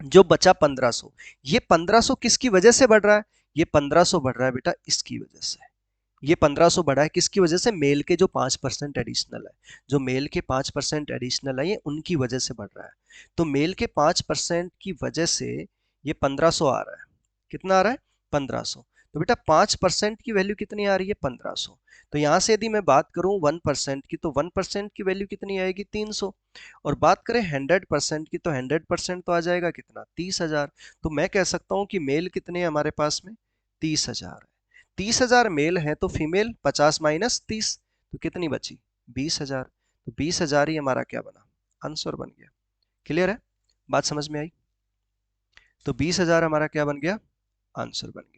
जो बचा 1,500, ये 1,500 किसकी वजह से बढ़ रहा है? ये 1,500 बढ़ रहा है बेटा इसकी वजह से। ये 1,500 बढ़ा है किसकी वजह से? मेल के जो 5% एडिशनल है, जो मेल के 5% एडिशनल है ये उनकी वजह से बढ़ रहा है। तो मेल के 5% की वजह से ये 1,500 आ रहा है। कितना आ रहा है? 1,500। तो बेटा 5% की वैल्यू कितनी आ रही है? 1,500। तो यहां से यदि मैं बात करूं 1% की, तो 1% की वैल्यू कितनी आएगी? 300। और बात करें 100% की, तो 100% तो आ जाएगा कितना? 30,000। तो मैं कह सकता हूं कि मेल कितने हैं हमारे पास में? 30,000 है। 30,000 मेल है तो फीमेल 50 माइनस 30 तो कितनी बची? 20,000। तो 20,000 ही हमारा क्या बना? आंसर बन गया। क्लियर है? बात समझ में आई? तो 20,000 हमारा क्या बन गया? आंसर बन गया।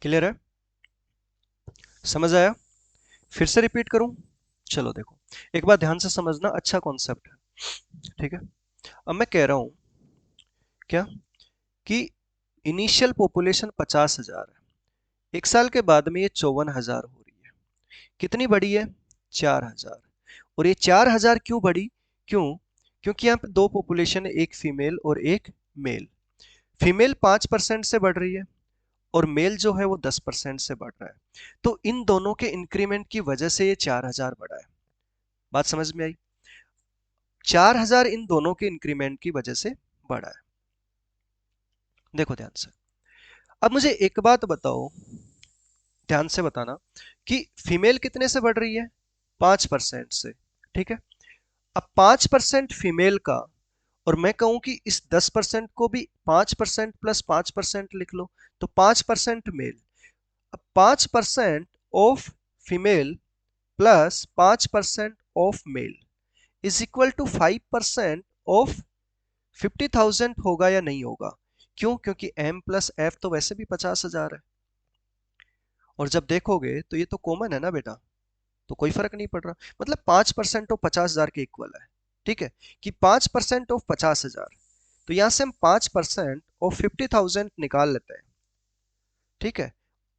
क्लियर है? समझ आया? फिर से रिपीट करूं? चलो देखो, एक बार ध्यान से समझना, अच्छा कॉन्सेप्ट है, ठीक है। अब मैं कह रहा हूं क्या कि इनिशियल पॉपुलेशन 50,000 है, 1 साल के बाद में ये 54,000 हो रही है। कितनी बढ़ी है? 4,000। और ये 4,000 क्यों बढ़ी? क्यों? क्योंकि यहाँ पे दो पॉपुलेशन है, एक फीमेल और एक मेल। फीमेल 5% से बढ़ रही है और मेल जो है वो 10% से बढ़ रहा है। तो इन दोनों के इंक्रीमेंट की वजह से ये 4,000 बढ़ा है। बात समझ में आई? 4,000 इन दोनों के इंक्रीमेंट की वजह से बढ़ा है। देखो ध्यान से, अब मुझे एक बात बताओ, ध्यान से बताना कि फीमेल कितने से बढ़ रही है? 5% से, ठीक है। अब 5% फीमेल का, और मैं कहूं कि इस 10% को भी 5% प्लस 5% लिख लो, तो 5% मेल। अब 5% of female plus 5% of male is equal to 5% of 50,000 होगा या नहीं होगा? क्यों? क्योंकि m प्लस एफ तो वैसे भी 50,000 है, और जब देखोगे तो ये तो कॉमन है ना बेटा, तो कोई फर्क नहीं पड़ रहा। मतलब 5% ऑफ 50,000 के इक्वल है, ठीक है, कि 5% ऑफ 50,000। तो यहां से हम 5% ऑफ 50,000 निकाल लेते हैं, ठीक है।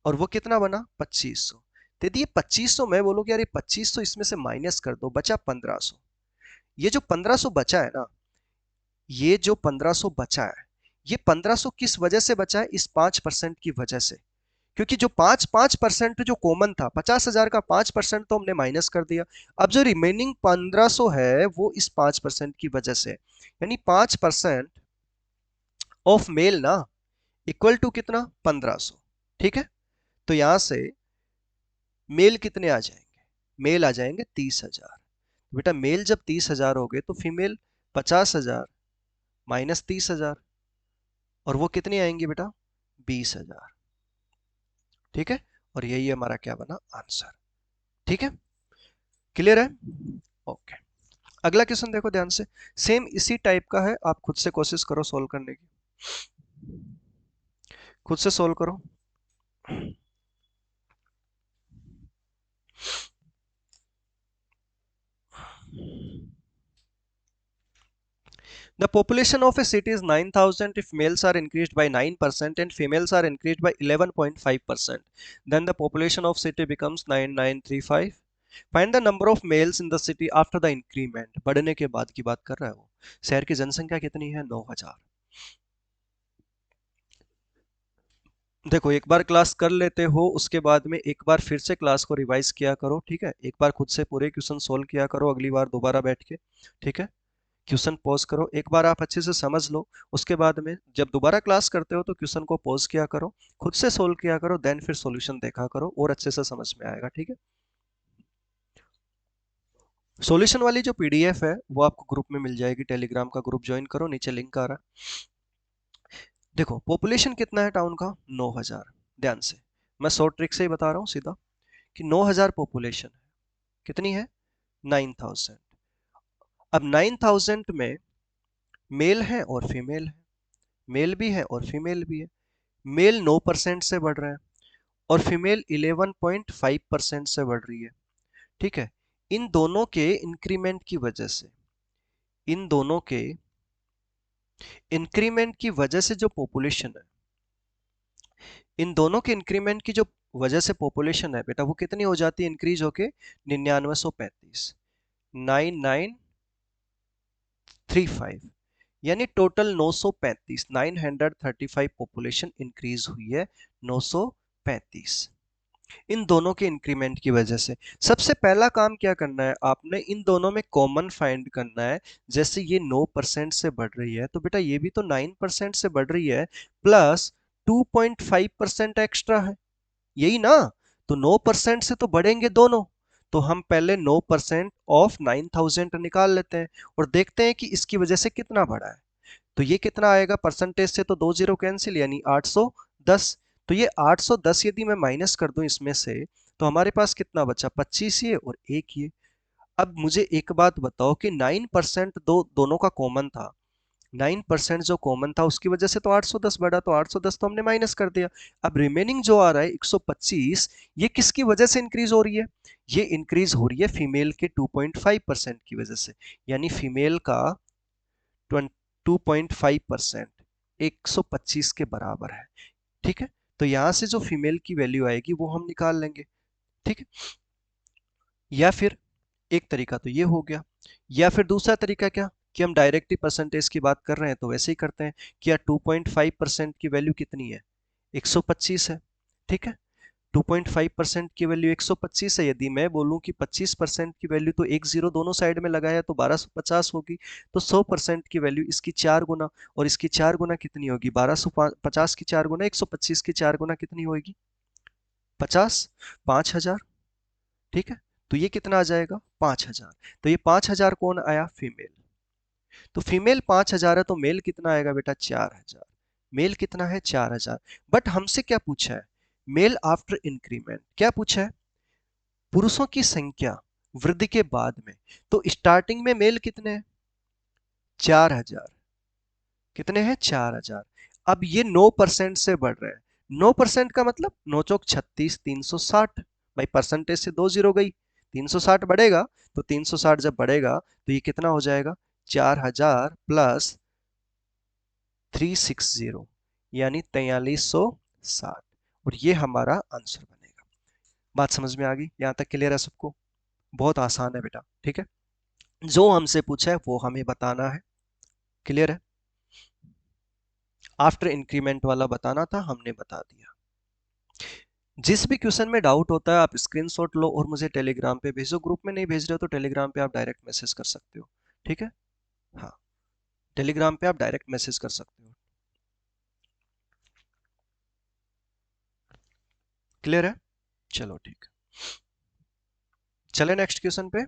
और वो कितना बना? 2500। दीदी ये 2500 में बोलोगे यार ये 2500 इसमें से माइनस कर दो, बचा 1500। ये जो 1500 बचा है ना, ये जो 1500 बचा है, ये 1500 किस वजह से बचा है? इस 5% की वजह से। क्योंकि जो 5% जो कॉमन था, 50,000 का 5% तो हमने माइनस कर दिया। अब जो रिमेनिंग 1500 है वो इस 5% की वजह से, यानी 5% ऑफ मेल ना इक्वल टू कितना? 1500, ठीक है। तो यहां से मेल कितने आ जाएंगे? मेल आ जाएंगे 30,000। बेटा मेल जब 30,000 हो गए तो फीमेल 50,000 माइनस 30,000, और वो कितनी आएंगी बेटा? 20,000, ठीक है। और यही हमारा क्या बना? आंसर। ठीक है, क्लियर है? ओके। अगला क्वेश्चन देखो ध्यान से, सेम इसी टाइप का है, आप खुद से कोशिश करो सोल्व करने की, खुद से सोल्व करो। The population of a city is 9,000 if males are increased by 9% and females are increased by 11.5%. Then the population of city becomes 9,935. Find the number of males in the city after the increment. बढ़ने के बाद की बात कर रहा है वो। शहर की जनसंख्या कितनी है? 9,000। देखो एक बार क्लास कर लेते हो, उसके बाद में एक बार फिर से क्लास को रिवाइज किया करो, ठीक है। एक बार खुद से पूरे क्वेश्चन सोल्व किया करो अगली बार दोबारा बैठ के, ठीक है। क्वेश्चन पॉज करो, एक बार आप अच्छे से समझ लो, उसके बाद में जब दोबारा क्लास करते हो तो क्वेश्चन को पॉज किया करो, खुद से सोल्व किया करो, देन फिर सॉल्यूशन देखा करो और अच्छे से समझ में आएगा, ठीक है। सॉल्यूशन वाली जो पीडीएफ है वो आपको ग्रुप में मिल जाएगी, टेलीग्राम का ग्रुप ज्वाइन करो, नीचे लिंक आ रहा है। देखो पॉपुलेशन कितना है टाउन का? 9,000। ध्यान से, मैं शॉर्ट ट्रिक से ही बता रहा हूँ सीधा, कि 9,000 पॉपुलेशन है, कितनी है? 9,000। अब 9,000 में मेल है और फीमेल है, मेल भी है और फीमेल भी है। मेल 9% से बढ़ रहा है और फीमेल 11.5% से बढ़ रही है, ठीक है। इन दोनों के इंक्रीमेंट की वजह से, इन दोनों के इंक्रीमेंट की वजह से जो पॉपुलेशन है, इन दोनों के इंक्रीमेंट की जो वजह से पॉपुलेशन है बेटा, वो कितनी हो जाती है इंक्रीज होके? 9935, 9935, यानी टोटल 935, 935 पॉपुलेशन इंक्रीज हुई है, 935। इन दोनों के इंक्रीमेंट की वजह से। सबसे पहला काम क्या करना है, आपने इन दोनों में कॉमन फाइंड करना है। जैसे ये 9% से बढ़ रही है तो बेटा ये भी तो 9% से बढ़ रही है, प्लस 2.5% एक्स्ट्रा है, यही ना। तो 9% से तो बढ़ेंगे दोनों। तो हम पहले 9% ऑफ 9,000 निकाल लेते हैं और देखते हैं कि इसकी वजह से कितना बढ़ा है। तो ये कितना आएगा, परसेंटेज से तो दो जीरो कैंसिल, यानी 810। तो ये 810 यदि मैं माइनस कर दूं इसमें से, तो हमारे पास कितना बचा, 25 ये और एक ये। अब मुझे एक बात बताओ कि 9% दोनों का कॉमन था, 9% जो कॉमन था उसकी वजह से तो 810 बढ़ा, तो 810 तो हमने माइनस कर दिया। अब रिमेनिंग जो आ रहा है 125, ये किसकी वजह से इंक्रीज हो रही है, ये इंक्रीज हो रही है फीमेल के 2.5% की वजह से। यानी फीमेल का 2.5% 125 के बराबर है। ठीक है, तो यहां से जो फीमेल की वैल्यू आएगी वो हम निकाल लेंगे। ठीक है, या फिर एक तरीका तो ये हो गया, या फिर दूसरा तरीका क्या, कि हम डायरेक्टली परसेंटेज की बात कर रहे हैं तो वैसे ही करते हैं कि यार 2.5% की वैल्यू कितनी है, 125 है। ठीक है, 2.5% की वैल्यू 125 है, यदि मैं बोलूं कि 25% की वैल्यू, तो एक जीरो दोनों साइड में लगाया तो 1250 होगी। तो 100% की वैल्यू इसकी 4 गुना, और इसकी 4 गुना कितनी होगी, 1250 की 4 गुना 125 की 4 गुना कितनी होगी, 50, 5,000। ठीक है, तो ये कितना आ जाएगा, 5,000। तो ये 5,000 कौन आया, फीमेल। तो फीमेल 5,000 है, तो मेल कितना आएगा बेटा, 4,000। मेल कितना है, 4,000। बट हमसे क्या पूछा है, मेल आफ्टर इंक्रीमेंट क्या पूछा है, पुरुषों की संख्या वृद्धि के बाद में। तो स्टार्टिंग में मेल कितने हैं, 4,000। कितने हैं, 4,000। अब ये 9% से बढ़ रहे हैं। 9% का मतलब 9 चौक 36, 360। भाई परसेंटेज से दो जीरो गई, 360 बढ़ेगा। तो 360 जब बढ़ेगा तो ये कितना हो जाएगा, 4,000 प्लस 360, यानी 4360। और ये हमारा आंसर बनेगा। बात समझ में आ गई, यहां तक क्लियर है सबको। बहुत आसान है बेटा। ठीक है, जो हमसे पूछा है वो हमें बताना है। क्लियर है, आफ्टर इंक्रीमेंट वाला बताना था, हमने बता दिया। जिस भी क्वेश्चन में डाउट होता है आप स्क्रीनशॉट लो और मुझे टेलीग्राम पे भेजो। ग्रुप में नहीं भेज रहे हो तो टेलीग्राम पे आप डायरेक्ट मैसेज कर सकते हो। ठीक है, हाँ, टेलीग्राम पे आप डायरेक्ट मैसेज कर सकते हो। क्लियर है, चलो ठीक है, चले नेक्स्ट क्वेश्चन पे।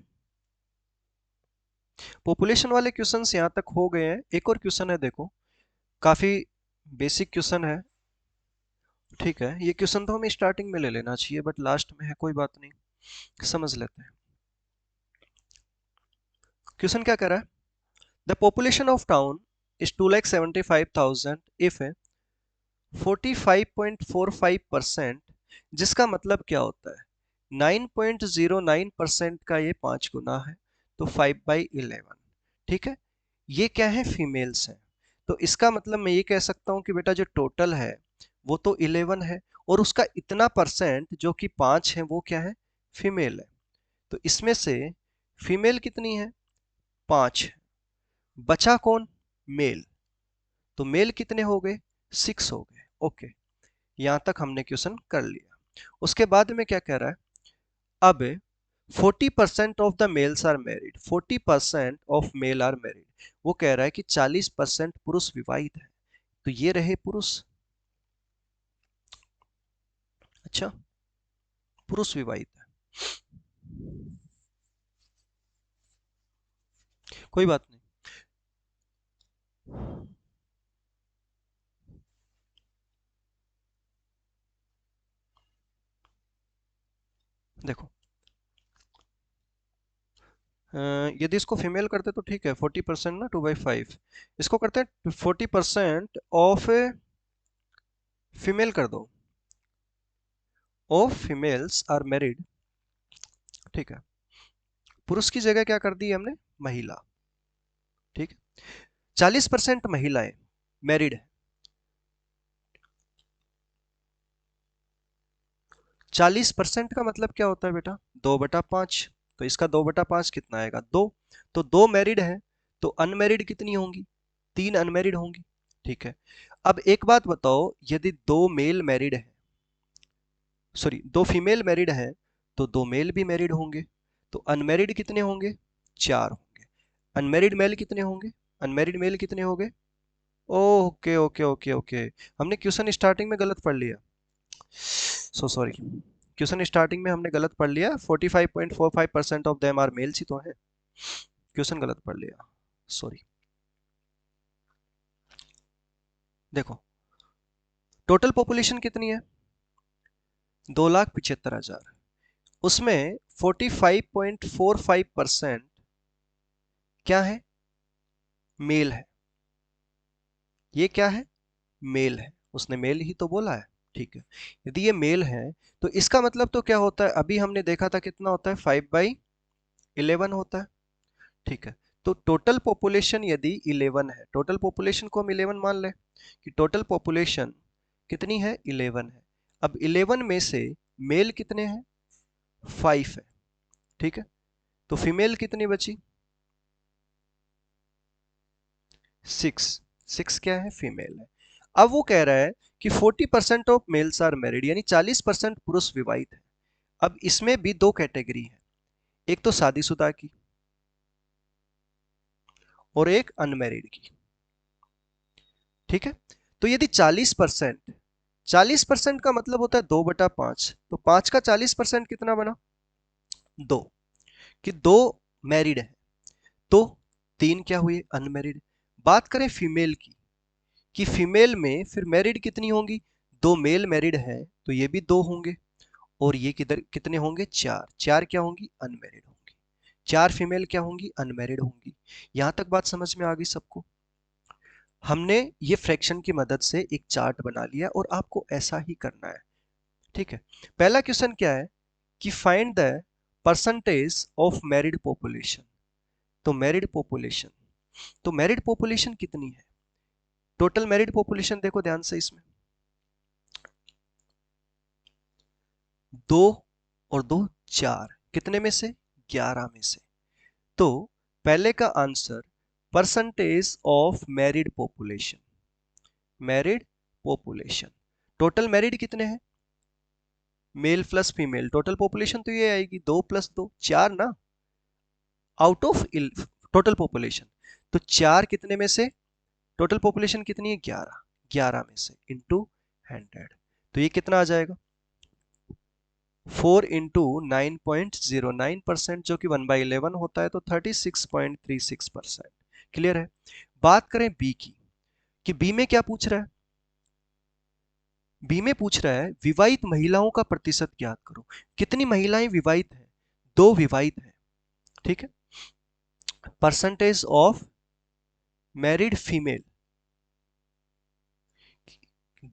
पॉपुलेशन वाले क्वेश्चंस यहाँ तक हो गए हैं। एक और क्वेश्चन है, देखो, काफी बेसिक क्वेश्चन है। ठीक है, ये क्वेश्चन तो हमें स्टार्टिंग में ले लेना चाहिए बट लास्ट में है, कोई बात नहीं, समझ लेते हैं। क्वेश्चन क्या कह रहा है, the population of town is 2,75,000 if 45.45%, जिसका मतलब क्या होता है, 9.09% का ये 5 गुना है, तो 5/11। ठीक है, ये क्या है, फीमेल्स हैं। तो इसका मतलब मैं ये कह सकता हूं कि बेटा जो टोटल है वो तो 11 है, और उसका इतना परसेंट जो कि 5 है वो क्या है, फीमेल है। तो इसमें से फीमेल कितनी है, 5 है। बचा कौन, मेल। तो मेल कितने हो गए, 6 हो गए। ओके, यहां तक हमने क्वेश्चन कर लिया। उसके बाद में क्या कह रहा है, अब 40% of the males are married, 40% of male are married. वो कह रहा है कि 40% पुरुष विवाहित है। तो ये रहे पुरुष, अच्छा, पुरुष विवाहित है, कोई बात नहीं। देखो, यदि इसको फीमेल करते तो ठीक है, 40% ना, 2/5। इसको करते हैं 40% ऑफ फीमेल कर दो, ऑफ फीमेल्स आर मैरिड। ठीक है, पुरुष की जगह क्या कर दी हमने, महिला। ठीक है, 40% महिलाएं मैरिड है। 40% का मतलब क्या होता है बेटा, 2/5। तो इसका 2/5 कितना आएगा, 2। तो 2 मैरिड है, तो अनमैरिड कितनी होंगी, 3 अनमैरिड होंगी। ठीक है, अब एक बात बताओ, यदि 2 मेल मैरिड है सॉरी, 2 फीमेल मैरिड हैं तो 2 मेल भी मैरिड होंगे, तो अनमैरिड कितने होंगे? 4 होंगे। अनमैरिड मेल कितने होंगे? अनमैरिड मेल कितने हो गए? ओके ओके ओके ओके, हमने क्वेश्चन स्टार्टिंग में गलत पढ़ लिया, सो सॉरी। क्वेश्चन स्टार्टिंग में हमने गलत पढ़ लिया, 45.45% ऑफ देम आर मेल्स ही तो है, क्वेश्चन गलत पढ़ लिया, सॉरी। देखो, टोटल पॉपुलेशन कितनी है? 2,75,000, उसमें 45.45% क्या है? मेल है। ये क्या है? मेल है, उसने मेल ही तो बोला है, ठीक है। यदि ये मेल है तो इसका मतलब तो क्या होता है? अभी हमने देखा था कितना होता है, 5/11 होता है, ठीक है। तो टोटल पॉपुलेशन यदि 11 है, टोटल पॉपुलेशन को हम 11 मान लें कि टोटल पॉपुलेशन कितनी है? 11 है। अब 11 में से मेल कितने हैं? 5 है, ठीक है। तो फीमेल कितनी बची? 6। 6 क्या है? फीमेल है। अब वो कह रहा है कि 40% ऑफ मेल्स आर मैरिड, यानी 40% पुरुष विवाहित है। अब इसमें भी दो कैटेगरी है, एक तो शादीशुदा की और एक अनमैरिड की, ठीक है। तो यदि 40%, 40% का मतलब होता है 2/5, तो 5 का 40% कितना बना? 2, कि 2 मैरिड है तो 3 क्या हुए? अनमैरिड। बात करें फीमेल की, कि फीमेल में फिर मैरिड कितनी होंगी? 2 मेल मैरिड है तो ये भी 2 होंगे, और ये किधर कितने होंगे? 4। 4 क्या होंगी? अनमैरिड होंगी। 4 फीमेल क्या होंगी? अनमैरिड होंगी। यहां तक बात समझ में आ गई सबको? हमने ये फ्रैक्शन की मदद से एक चार्ट बना लिया और आपको ऐसा ही करना है, ठीक है। पहला क्वेश्चन क्या है कि find the percentage of married population. तो मैरिड पॉपुलेशन, तो मैरिड पॉपुलेशन कितनी है? टोटल मैरिड पॉपुलेशन देखो ध्यान से, इसमें 2 और 2 4, कितने में से? 11 में से। तो पहले का answer percentage of married population, married population, total married कितने हैं? Male plus female, total population तो ये आएगी 2 + 2 4 ना, आउट ऑफ टोटल पॉपुलेशन। तो 4 कितने में से? टोटल पॉपुलेशन कितनी है? 11, 11 में से इंटू 100, तो ये कितना आ जाएगा? 4 इंटू 9.09%, जो कि 1/11 होता है, तो 36.36%। क्लियर है? बात करें बी की, कि बी में क्या पूछ रहा है? बी में पूछ रहा है विवाहित महिलाओं का प्रतिशत ज्ञात करो। कितनी महिलाएं विवाहित हैं? 2 विवाहित हैं, ठीक है। परसेंटेज ऑफ मैरिड फीमेल,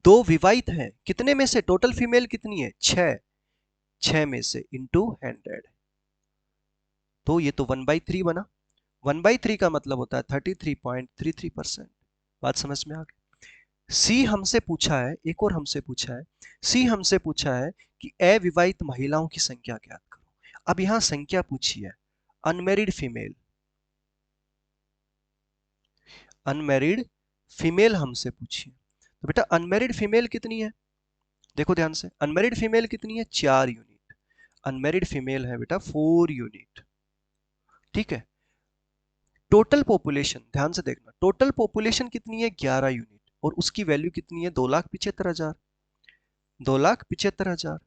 2 विवाहित हैं, कितने में से? टोटल फीमेल कितनी है? 6, 6 में से इंटू 100, तो ये तो 1/3 बना। 1/3 का मतलब होता है 33.33%। बात समझ में आ गई? सी हमसे पूछा है, एक और हमसे पूछा है, सी हमसे पूछा है कि अविवाहित महिलाओं की संख्या ज्ञात करो। अब यहां संख्या पूछी है, अनमेरिड फीमेल, अनमेरिड फीमेल हमसे पूछी है। तो बेटा अनमेरिड फीमेल कितनी है? देखो ध्यान से, अनमेरिड फीमेल कितनी है? 4 यूनिट। अनमेरिड फीमेल है बेटा 4 यूनिट, ठीक है। टोटल पॉपुलेशन ध्यान से देखना, टोटल पॉपुलेशन कितनी है? 11 यूनिट, और उसकी वैल्यू कितनी है? 2,75,000, 2,75,000।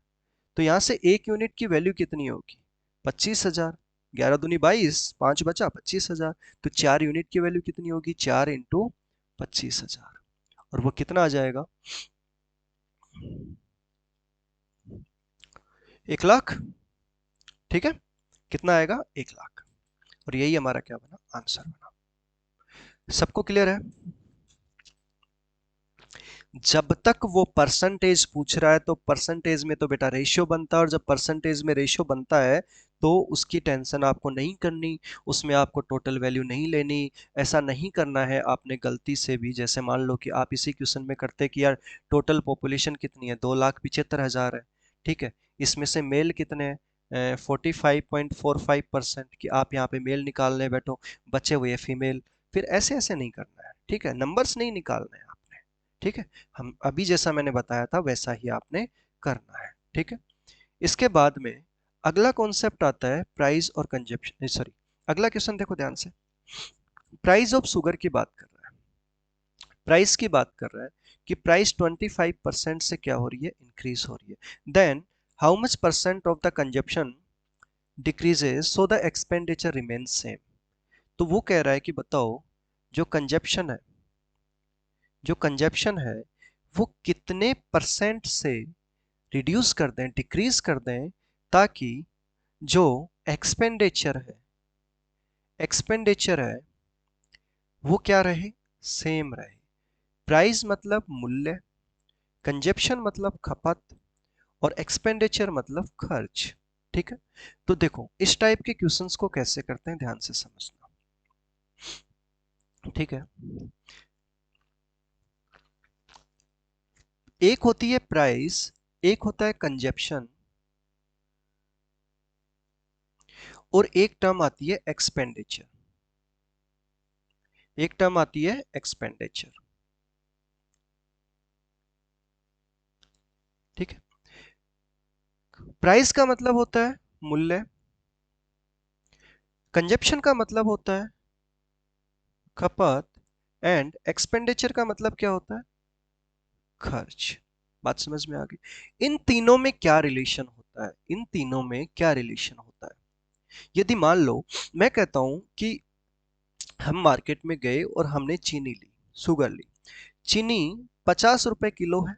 तो यहां से एक यूनिट की वैल्यू कितनी होगी? 25,000। 11 दूनी 22, 5 बचा 25,000। तो 4 यूनिट की वैल्यू कितनी होगी? 4 इंटू 25,000, और वो कितना आ जाएगा? 1,00,000, ठीक है। कितना आएगा? 1,00,000, और यही हमारा क्या बना? आंसर बना। सबको क्लियर है? जब तक वो परसेंटेज पूछ रहा है तो परसेंटेज में तो बेटा रेशियो बनता है, और जब परसेंटेज में रेशियो बनता है तो उसकी टेंशन आपको नहीं करनी, उसमें आपको टोटल वैल्यू नहीं लेनी, ऐसा नहीं करना है आपने गलती से भी। जैसे मान लो कि आप इसी क्वेश्चन में करते कि यार टोटल पॉपुलेशन कितनी है? 2,75,000 है, ठीक है। इसमें से मेल कितने हैं? 45.45%, कि आप यहाँ पे मेल निकालने बैठो, बचे हुए फीमेल। फिर ऐसे ऐसे नहीं करना है, ठीक है, नंबर्स नहीं निकालने हैं आपने, ठीक है। हम अभी जैसा मैंने बताया था वैसा ही आपने करना है, ठीक है। इसके बाद में अगला कॉन्सेप्ट आता है प्राइस और कंजप्शन, सॉरी, अगला क्वेश्चन देखो ध्यान से। प्राइस ऑफ शुगर की बात कर रहा है, प्राइस की बात कर रहा है कि प्राइस 25% से क्या हो रही है, इंक्रीज हो रही है। Then how much percent of the consumption decreases so the expenditure remains same. तो वो कह रहा है कि बताओ जो कंजप्शन है, जो कंजप्शन है वो कितने परसेंट से रिड्यूस कर दें, डिक्रीज कर दें, ताकि जो एक्सपेंडिचर है, एक्सपेंडिचर है वो क्या रहे, सेम रहे। प्राइस मतलब मूल्य, कंजप्शन मतलब खपत, और एक्सपेंडिचर मतलब खर्च। ठीक है। तो देखो इस टाइप के क्वेश्चंस को कैसे करते हैं, ध्यान से समझना। ठीक है। एक होती है प्राइस, एक होता है कंजप्शन, और एक टर्म आती है एक्सपेंडिचर, एक टर्म आती है एक्सपेंडिचर। ठीक है। प्राइस का मतलब होता है मूल्य, कंजप्शन का मतलब होता है खपत, एंड एक्सपेंडिचर का मतलब क्या होता है, खर्च। बात समझ में आ गई। इन तीनों में क्या रिलेशन होता है, इन तीनों में क्या रिलेशन होता है। यदि मान लो मैं कहता हूं कि हम मार्केट में गए और हमने चीनी ली, शुगर ली। चीनी 50 रुपए किलो है,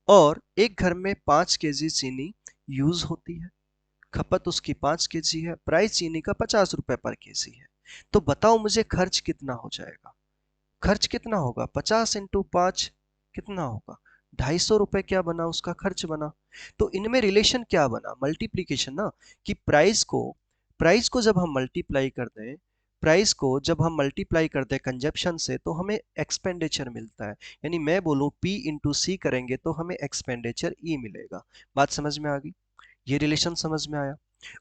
और एक घर में 5 केजी चीनी यूज होती है, खपत उसकी 5 केजी है, प्राइस चीनी का 50 रुपए पर केजी है। तो बताओ मुझे खर्च कितना हो जाएगा, खर्च कितना होगा, 50 × 5 कितना होगा, 250 रुपए क्या बना, उसका खर्च बना। तो इनमें रिलेशन क्या बना, मल्टीप्लीकेशन ना। कि प्राइस को जब हम मल्टीप्लाई कर दें, प्राइस को जब हम मल्टीप्लाई कर दें कंजप्शन से, तो हमें एक्सपेंडिचर मिलता है। यानी मैं बोलूं P इंटू सी करेंगे तो हमें एक्सपेंडिचर E मिलेगा। बात समझ में आ गई, ये रिलेशन समझ में आया।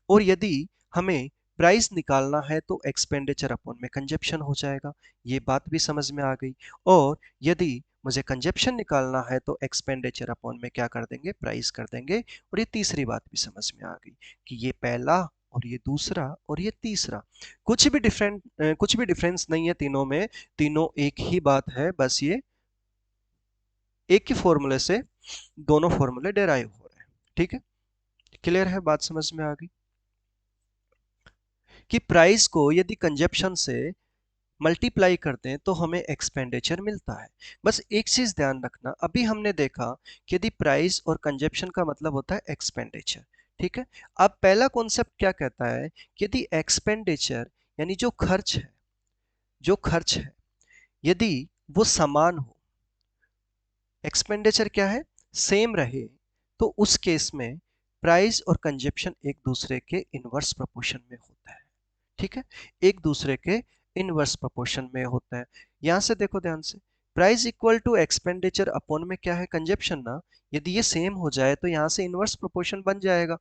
और यदि हमें प्राइस निकालना है तो एक्सपेंडिचर अपॉन में कंजप्शन हो जाएगा, ये बात भी समझ में आ गई। और यदि मुझे कंजप्शन निकालना है तो एक्सपेंडिचर अपॉन में क्या कर देंगे, प्राइस कर देंगे। और ये तीसरी बात भी समझ में आ गई कि ये पहला और ये दूसरा और ये तीसरा, कुछ भी डिफरेंस नहीं है तीनों में, तीनों एक ही बात है, बस ये एक ही फॉर्मूले से दोनों फॉर्मूले डेराइव हो रहे हैं। ठीक है, क्लियर है, बात समझ में आ गई कि प्राइस को यदि कंजप्शन से मल्टीप्लाई करते हैं तो हमें एक्सपेंडिचर मिलता है। बस एक चीज ध्यान रखना, अभी हमने देखा कि यदि प्राइस और कंजप्शन का मतलब होता है एक्सपेंडिचर। ठीक है। अब पहला कॉन्सेप्ट क्या कहता है कि यदि एक्सपेंडिचर यानी जो खर्च है, जो खर्च है यदि वो समान हो, एक्सपेंडिचर क्या है, सेम रहे, तो उस केस में प्राइस और कंजप्शन एक दूसरे के इनवर्स प्रोपोर्शन में होता है। ठीक है, एक दूसरे के इनवर्स प्रोपोर्शन में होता है। यहां से देखो ध्यान से, price equal to expenditure upon में क्या है, कंजप्शन ना। यदि ये सेम हो जाए तो यहां से इनवर्स प्रोपोर्शन बन जाएगा।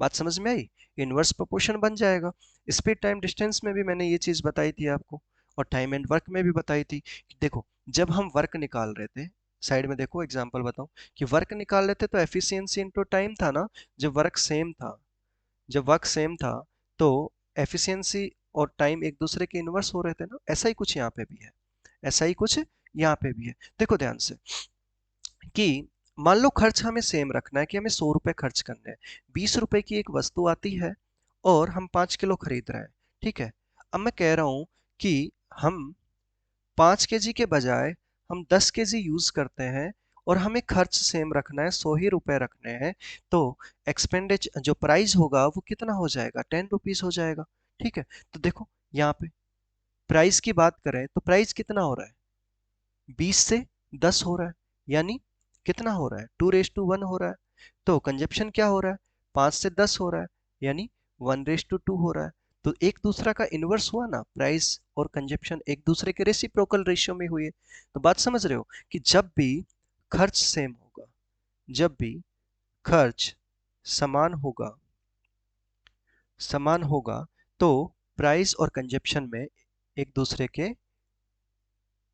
बात समझ में आई, इनवर्स प्रोपोर्शन बन जाएगा। स्पीड टाइम डिस्टेंस में भी मैंने ये चीज बताई थी आपको, और टाइम एंड वर्क में भी बताई थी कि देखो जब हम वर्क निकाल रहे थे, साइड में देखो एग्जांपल बताऊं, कि वर्क निकाल रहे थे तो एफिशिएंसी इनटू टाइम था ना। जब वर्क सेम था, जब वर्क सेम था तो एफिशिएंसी और टाइम एक दूसरे के इनवर्स हो रहे थे ना। ऐसा ही कुछ यहाँ पे भी है, ऐसा ही कुछ यहाँ पे भी है। देखो ध्यान से कि मान लो खर्च हमें सेम रखना है, कि हमें 100 रुपए खर्च करने हैं, 20 रुपए की एक वस्तु आती है और हम 5 किलो खरीद रहे हैं। ठीक है। अब मैं कह रहा हूं कि हम 5 केजी के बजाय हम 10 केजी यूज करते हैं, और हमें खर्च सेम रखना है, 100 ही रुपए रखने हैं। तो एक्सपेंडिचर जो प्राइस होगा वो कितना हो जाएगा, 10 रुपीज हो जाएगा। ठीक है। तो देखो यहाँ पे प्राइस की बात करें तो प्राइस कितना हो रहा है, 20 से 10 हो रहा है, यानी कितना हो रहा है, 2:1 हो रहा है। तो कंजप्शन क्या हो रहा है, 5 से 10 हो रहा है, यानी 1:2 हो रहा है। तो एक दूसरा का इनवर्स हुआ ना, प्राइस और कंजप्शन एक दूसरे के रेसिप्रोकल रेशियो में हुए। तो बात समझ रहे हो कि जब भी खर्च सेम होगा, जब भी खर्च समान होगा, समान होगा, तो प्राइस और कंजप्शन में एक दूसरे के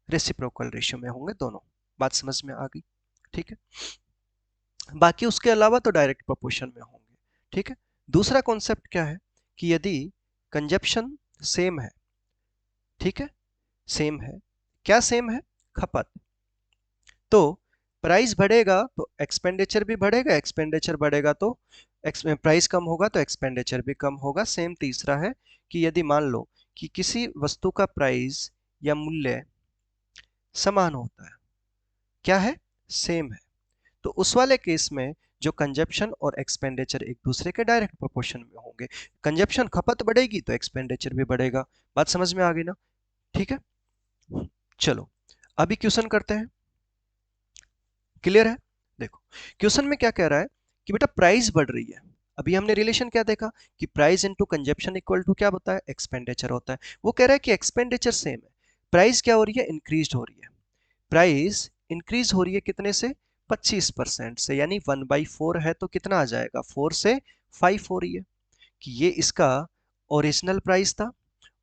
रेसिप्रोकल रेशियो में होंगे दोनों। बात समझ में आ गई। ठीक है। बाकी उसके अलावा तो डायरेक्ट प्रोपोर्शन में होंगे। ठीक है। दूसरा कॉन्सेप्ट क्या है कि यदि कंजप्शन सेम है, ठीक है, सेम है, क्या सेम है, खपत, तो प्राइस बढ़ेगा तो एक्सपेंडिचर भी बढ़ेगा, एक्सपेंडिचर बढ़ेगा तो प्राइस कम होगा तो एक्सपेंडिचर भी कम होगा। सेम तीसरा है कि यदि मान लो कि किसी वस्तु का प्राइस या मूल्य समान होता है, क्या है, सेम है, तो उस वाले केस में जो कंजप्शन और एक्सपेंडिचर एक दूसरे के डायरेक्ट प्रोपोर्शन में होंगे। कंजप्शन खपत बढ़ेगी तो एक्सपेंडिचर भी बढ़ेगा। बात समझ में आ गई ना? ठीक है। चलो अभी क्वेश्चन करते हैं। क्लियर है? देखो क्वेश्चन में क्या कह रहा है कि बेटा प्राइस बढ़ रही है। अभी हमने रिलेशन क्या देखा कि price into consumption equal to क्या होता है, एक्सपेंडिचर होता है। वो कह रहा है कि एक्सपेंडिचर सेम है, प्राइस क्या हो रही है, इंक्रीज हो रही है। प्राइस इंक्रीज हो रही है कितने से, 25% से, यानी 1/4 है तो कितना आ जाएगा, 4 से 5 हो रही है। कि ये इसका ओरिजिनल प्राइस था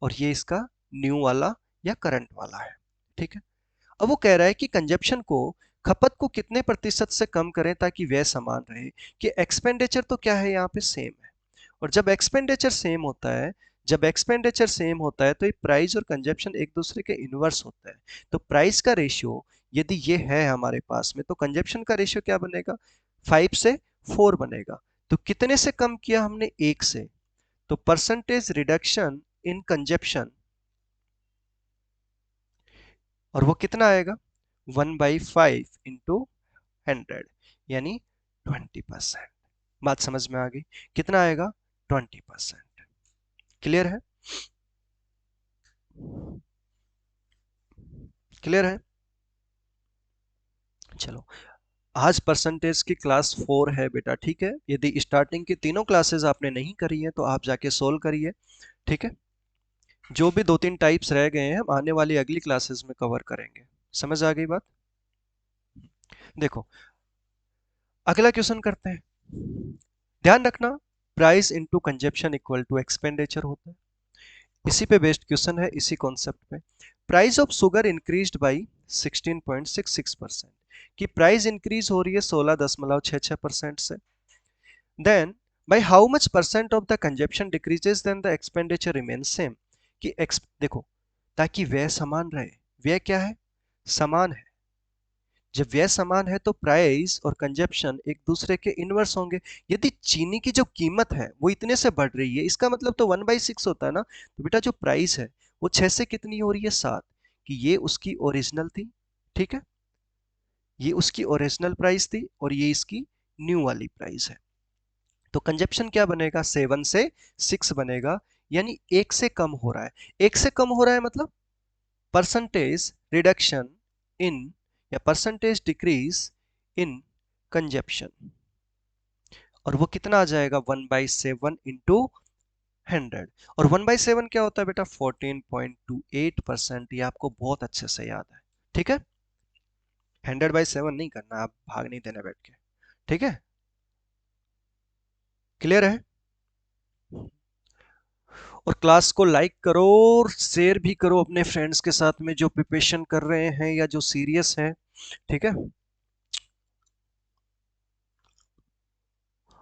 और ये इसका न्यू वाला या करंट वाला है। ठीक है। अब वो कह रहा है कि कंजप्शन को, खपत को कितने प्रतिशत से कम करें ताकि व्यय समान रहे। कि एक्सपेंडिचर तो क्या है यहाँ पे, सेम है। और जब एक्सपेंडिचर सेम होता है, जब एक्सपेंडिचर सेम होता है तो ये प्राइस और कंजप्शन एक दूसरे के इनवर्स होता है। तो प्राइस का रेशियो यदि ये है हमारे पास में, तो कंजप्शन का रेशियो क्या बनेगा, 5 से 4 बनेगा। तो कितने से कम किया हमने, 1 से। तो परसेंटेज रिडक्शन इन कंजप्शन, और वो कितना आएगा, 1/5 इंटू 100, यानी 20%। बात समझ में आ गई? कितना आएगा, 20%। क्लियर है? क्लियर है? चलो आज परसेंटेज की क्लास 4 है बेटा। ठीक है। यदि स्टार्टिंग की तीनों क्लासेस आपने नहीं करी है तो आप जाके सोल्व करिए। ठीक है। जो भी 2-3 टाइप्स रह गए हैं हम आने वाली अगली क्लासेस में कवर करेंगे। समझ आ गई बात? देखो अगला क्वेश्चन करते हैं। ध्यान रखना, price into consumption equal to expenditure होता है। इसी पे बेस्ड क्वेश्चन है, इसी कॉन्सेप्ट पे। Price of sugar increased by 16.66%। कि प्राइस इंक्रीज हो रही है 16.66% से। Then by how much percent of the consumption decreases then the expenditure remain same. कि देखो, ताकि व्यय समान रहे। व्यय क्या है, समान है। जब व्यय समान है तो प्राइस और कंजप्शन एक दूसरे के इनवर्स होंगे। यदि चीनी की जो कीमत है वो इतने से बढ़ रही है, इसका मतलब तो 1/6 होता है ना। तो बेटा जो प्राइस है वो 6 से कितनी हो रही है, 7। कि ये उसकी ओरिजिनल थी, ठीक है, ये उसकी ओरिजिनल प्राइस थी और ये इसकी न्यू वाली प्राइस है। तो कंजप्शन क्या बनेगा, 7 से 6 बनेगा, यानी 1 से कम हो रहा है। 1 से कम हो रहा है मतलब परसेंटेज रिडक्शन इन, या परसेंटेज डिक्रीज इन कंजप्शन। और वो कितना आ जाएगा, 1/7 इंटू 100। और 1/7 क्या होता है बेटा, 14.28%। ये आपको बहुत अच्छे से याद है। ठीक है। 100/7 नहीं करना, आप भाग नहीं देना बैठ के। ठीक है। क्लियर है? और क्लास को लाइक करो और शेयर भी करो अपने फ्रेंड्स के साथ में जो प्रिपरेशन कर रहे हैं या जो सीरियस हैं। ठीक है।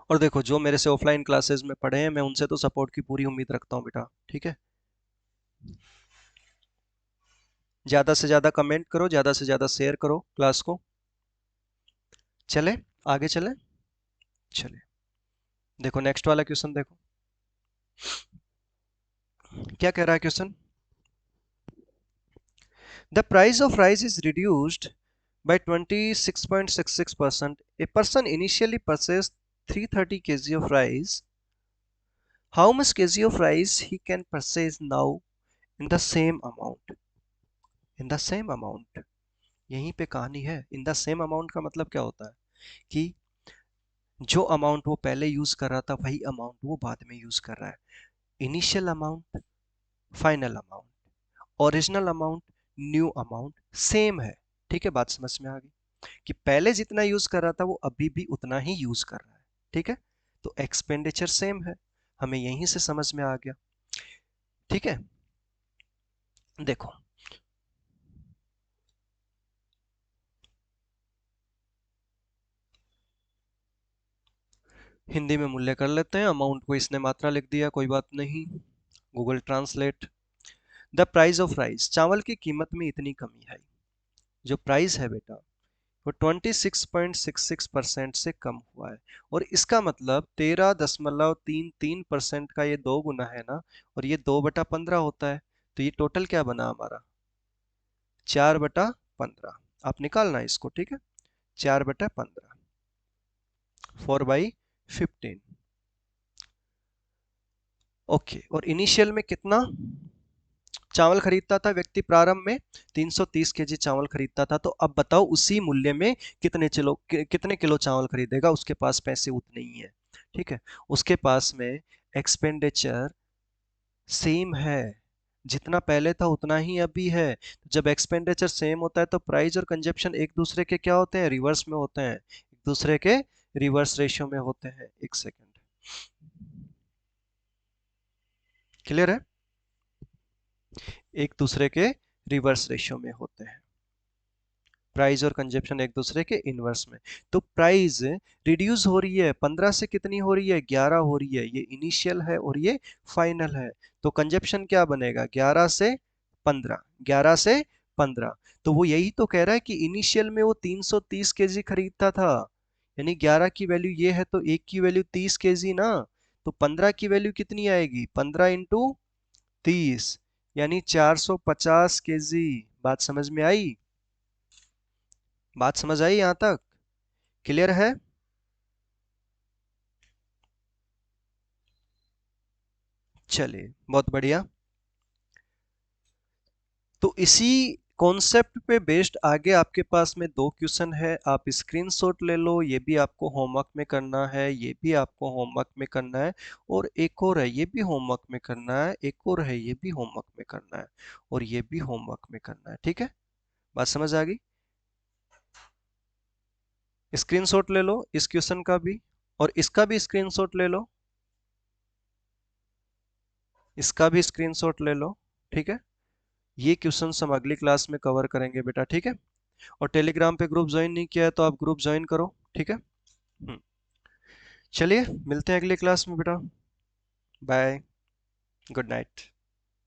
और देखो जो मेरे से ऑफलाइन क्लासेस में पढ़े हैं मैं उनसे तो सपोर्ट की पूरी उम्मीद रखता हूँ बेटा। ठीक है। ज्यादा से ज्यादा कमेंट करो, ज्यादा से ज्यादा शेयर करो क्लास को। चले आगे चले। चले देखो नेक्स्ट वाला क्वेश्चन देखो क्या कह रहा है question. The price of rice is reduced by 26.66%. A person initially purchased 330 kg of rice. How much kg of rice he can purchase now in the same amount? In the same amount. यहीं पे कहानी है। In the same amount का मतलब क्या होता है कि जो अमाउंट वो पहले यूज कर रहा था वही अमाउंट वो बाद में यूज कर रहा है। Initial amount, final amount, original amount, new amount same है। ठीक है। बात समझ में आ गई कि पहले जितना यूज कर रहा था वो अभी भी उतना ही यूज कर रहा है। ठीक है। तो एक्सपेंडिचर सेम है, हमें यहीं से समझ में आ गया। ठीक है। देखो हिंदी में मूल्य कर लेते हैं, अमाउंट को इसने मात्रा लिख दिया, कोई बात नहीं, Google translate. The price of rice, चावल की कीमत में इतनी कमी है। जो प्राइस है बेटा वो 26.66% से कम हुआ है, और इसका मतलब 13.33% का ये दो गुना है ना, और ये 2/15 होता है, तो ये टोटल क्या बना हमारा, 4/15। आप निकालना इसको, ठीक है, 4/15, 4/15। ओके, और इनिशियल में कितना चावल खरीदता था व्यक्ति, प्रारंभ में 330 केजी चावल खरीदता था, तो अब बताओ उसी मूल्य में कितने किलो चावल खरीदेगा, उसके पास पैसे उतने ही है, ठीक है। उसके पास में एक्सपेंडिचर सेम है, जितना पहले था उतना ही अभी है। जब एक्सपेंडिचर सेम होता है तो प्राइस और कंजप्शन एक दूसरे के क्या होते हैं, रिवर्स में होते हैं, एक दूसरे के रिवर्स रेशियो में होते हैं। एक सेकेंड, क्लियर है, एक दूसरे के रिवर्स रेशियो में होते हैं, प्राइस और कंजप्शन एक दूसरे के इनवर्स में। तो प्राइस रिड्यूस हो रही है, 15 से कितनी हो रही है, 11 हो रही है, ये इनिशियल है और ये फाइनल है। तो कंजप्शन क्या बनेगा, 11 से 15, 11 से 15। तो वो यही तो कह रहा है कि इनिशियल में वो 330 केजी खरीदता था, यानी 11 की वैल्यू ये है तो एक की वैल्यू 30 केजी ना, तो 15 की वैल्यू कितनी आएगी, 15 इंटू 30, यानी 450 केजी। बात समझ में आई, बात समझ आई यहां तक, क्लियर है। चलिए बहुत बढ़िया। तो इसी कॉन्सेप्ट पे बेस्ड आगे आपके पास में दो क्वेश्चन है, आप स्क्रीनशॉट ले लो, ये भी आपको होमवर्क में करना है, ये भी आपको होमवर्क में करना है, और एक और है ये भी होमवर्क में करना है, एक और है ये भी होमवर्क में करना है, और ये भी होमवर्क में करना है, ठीक है। बात समझ आ गई, स्क्रीनशॉट ले लो इस क्वेश्चन का भी, और इसका भी स्क्रीनशॉट ले लो, इसका भी स्क्रीनशॉट ले लो, ठीक है। ये क्वेश्चन हम अगली क्लास में कवर करेंगे बेटा, ठीक है। और टेलीग्राम पे ग्रुप ज्वाइन नहीं किया है तो आप ग्रुप ज्वाइन करो, ठीक है। चलिए मिलते हैं अगली क्लास में बेटा, बाय, गुड नाइट।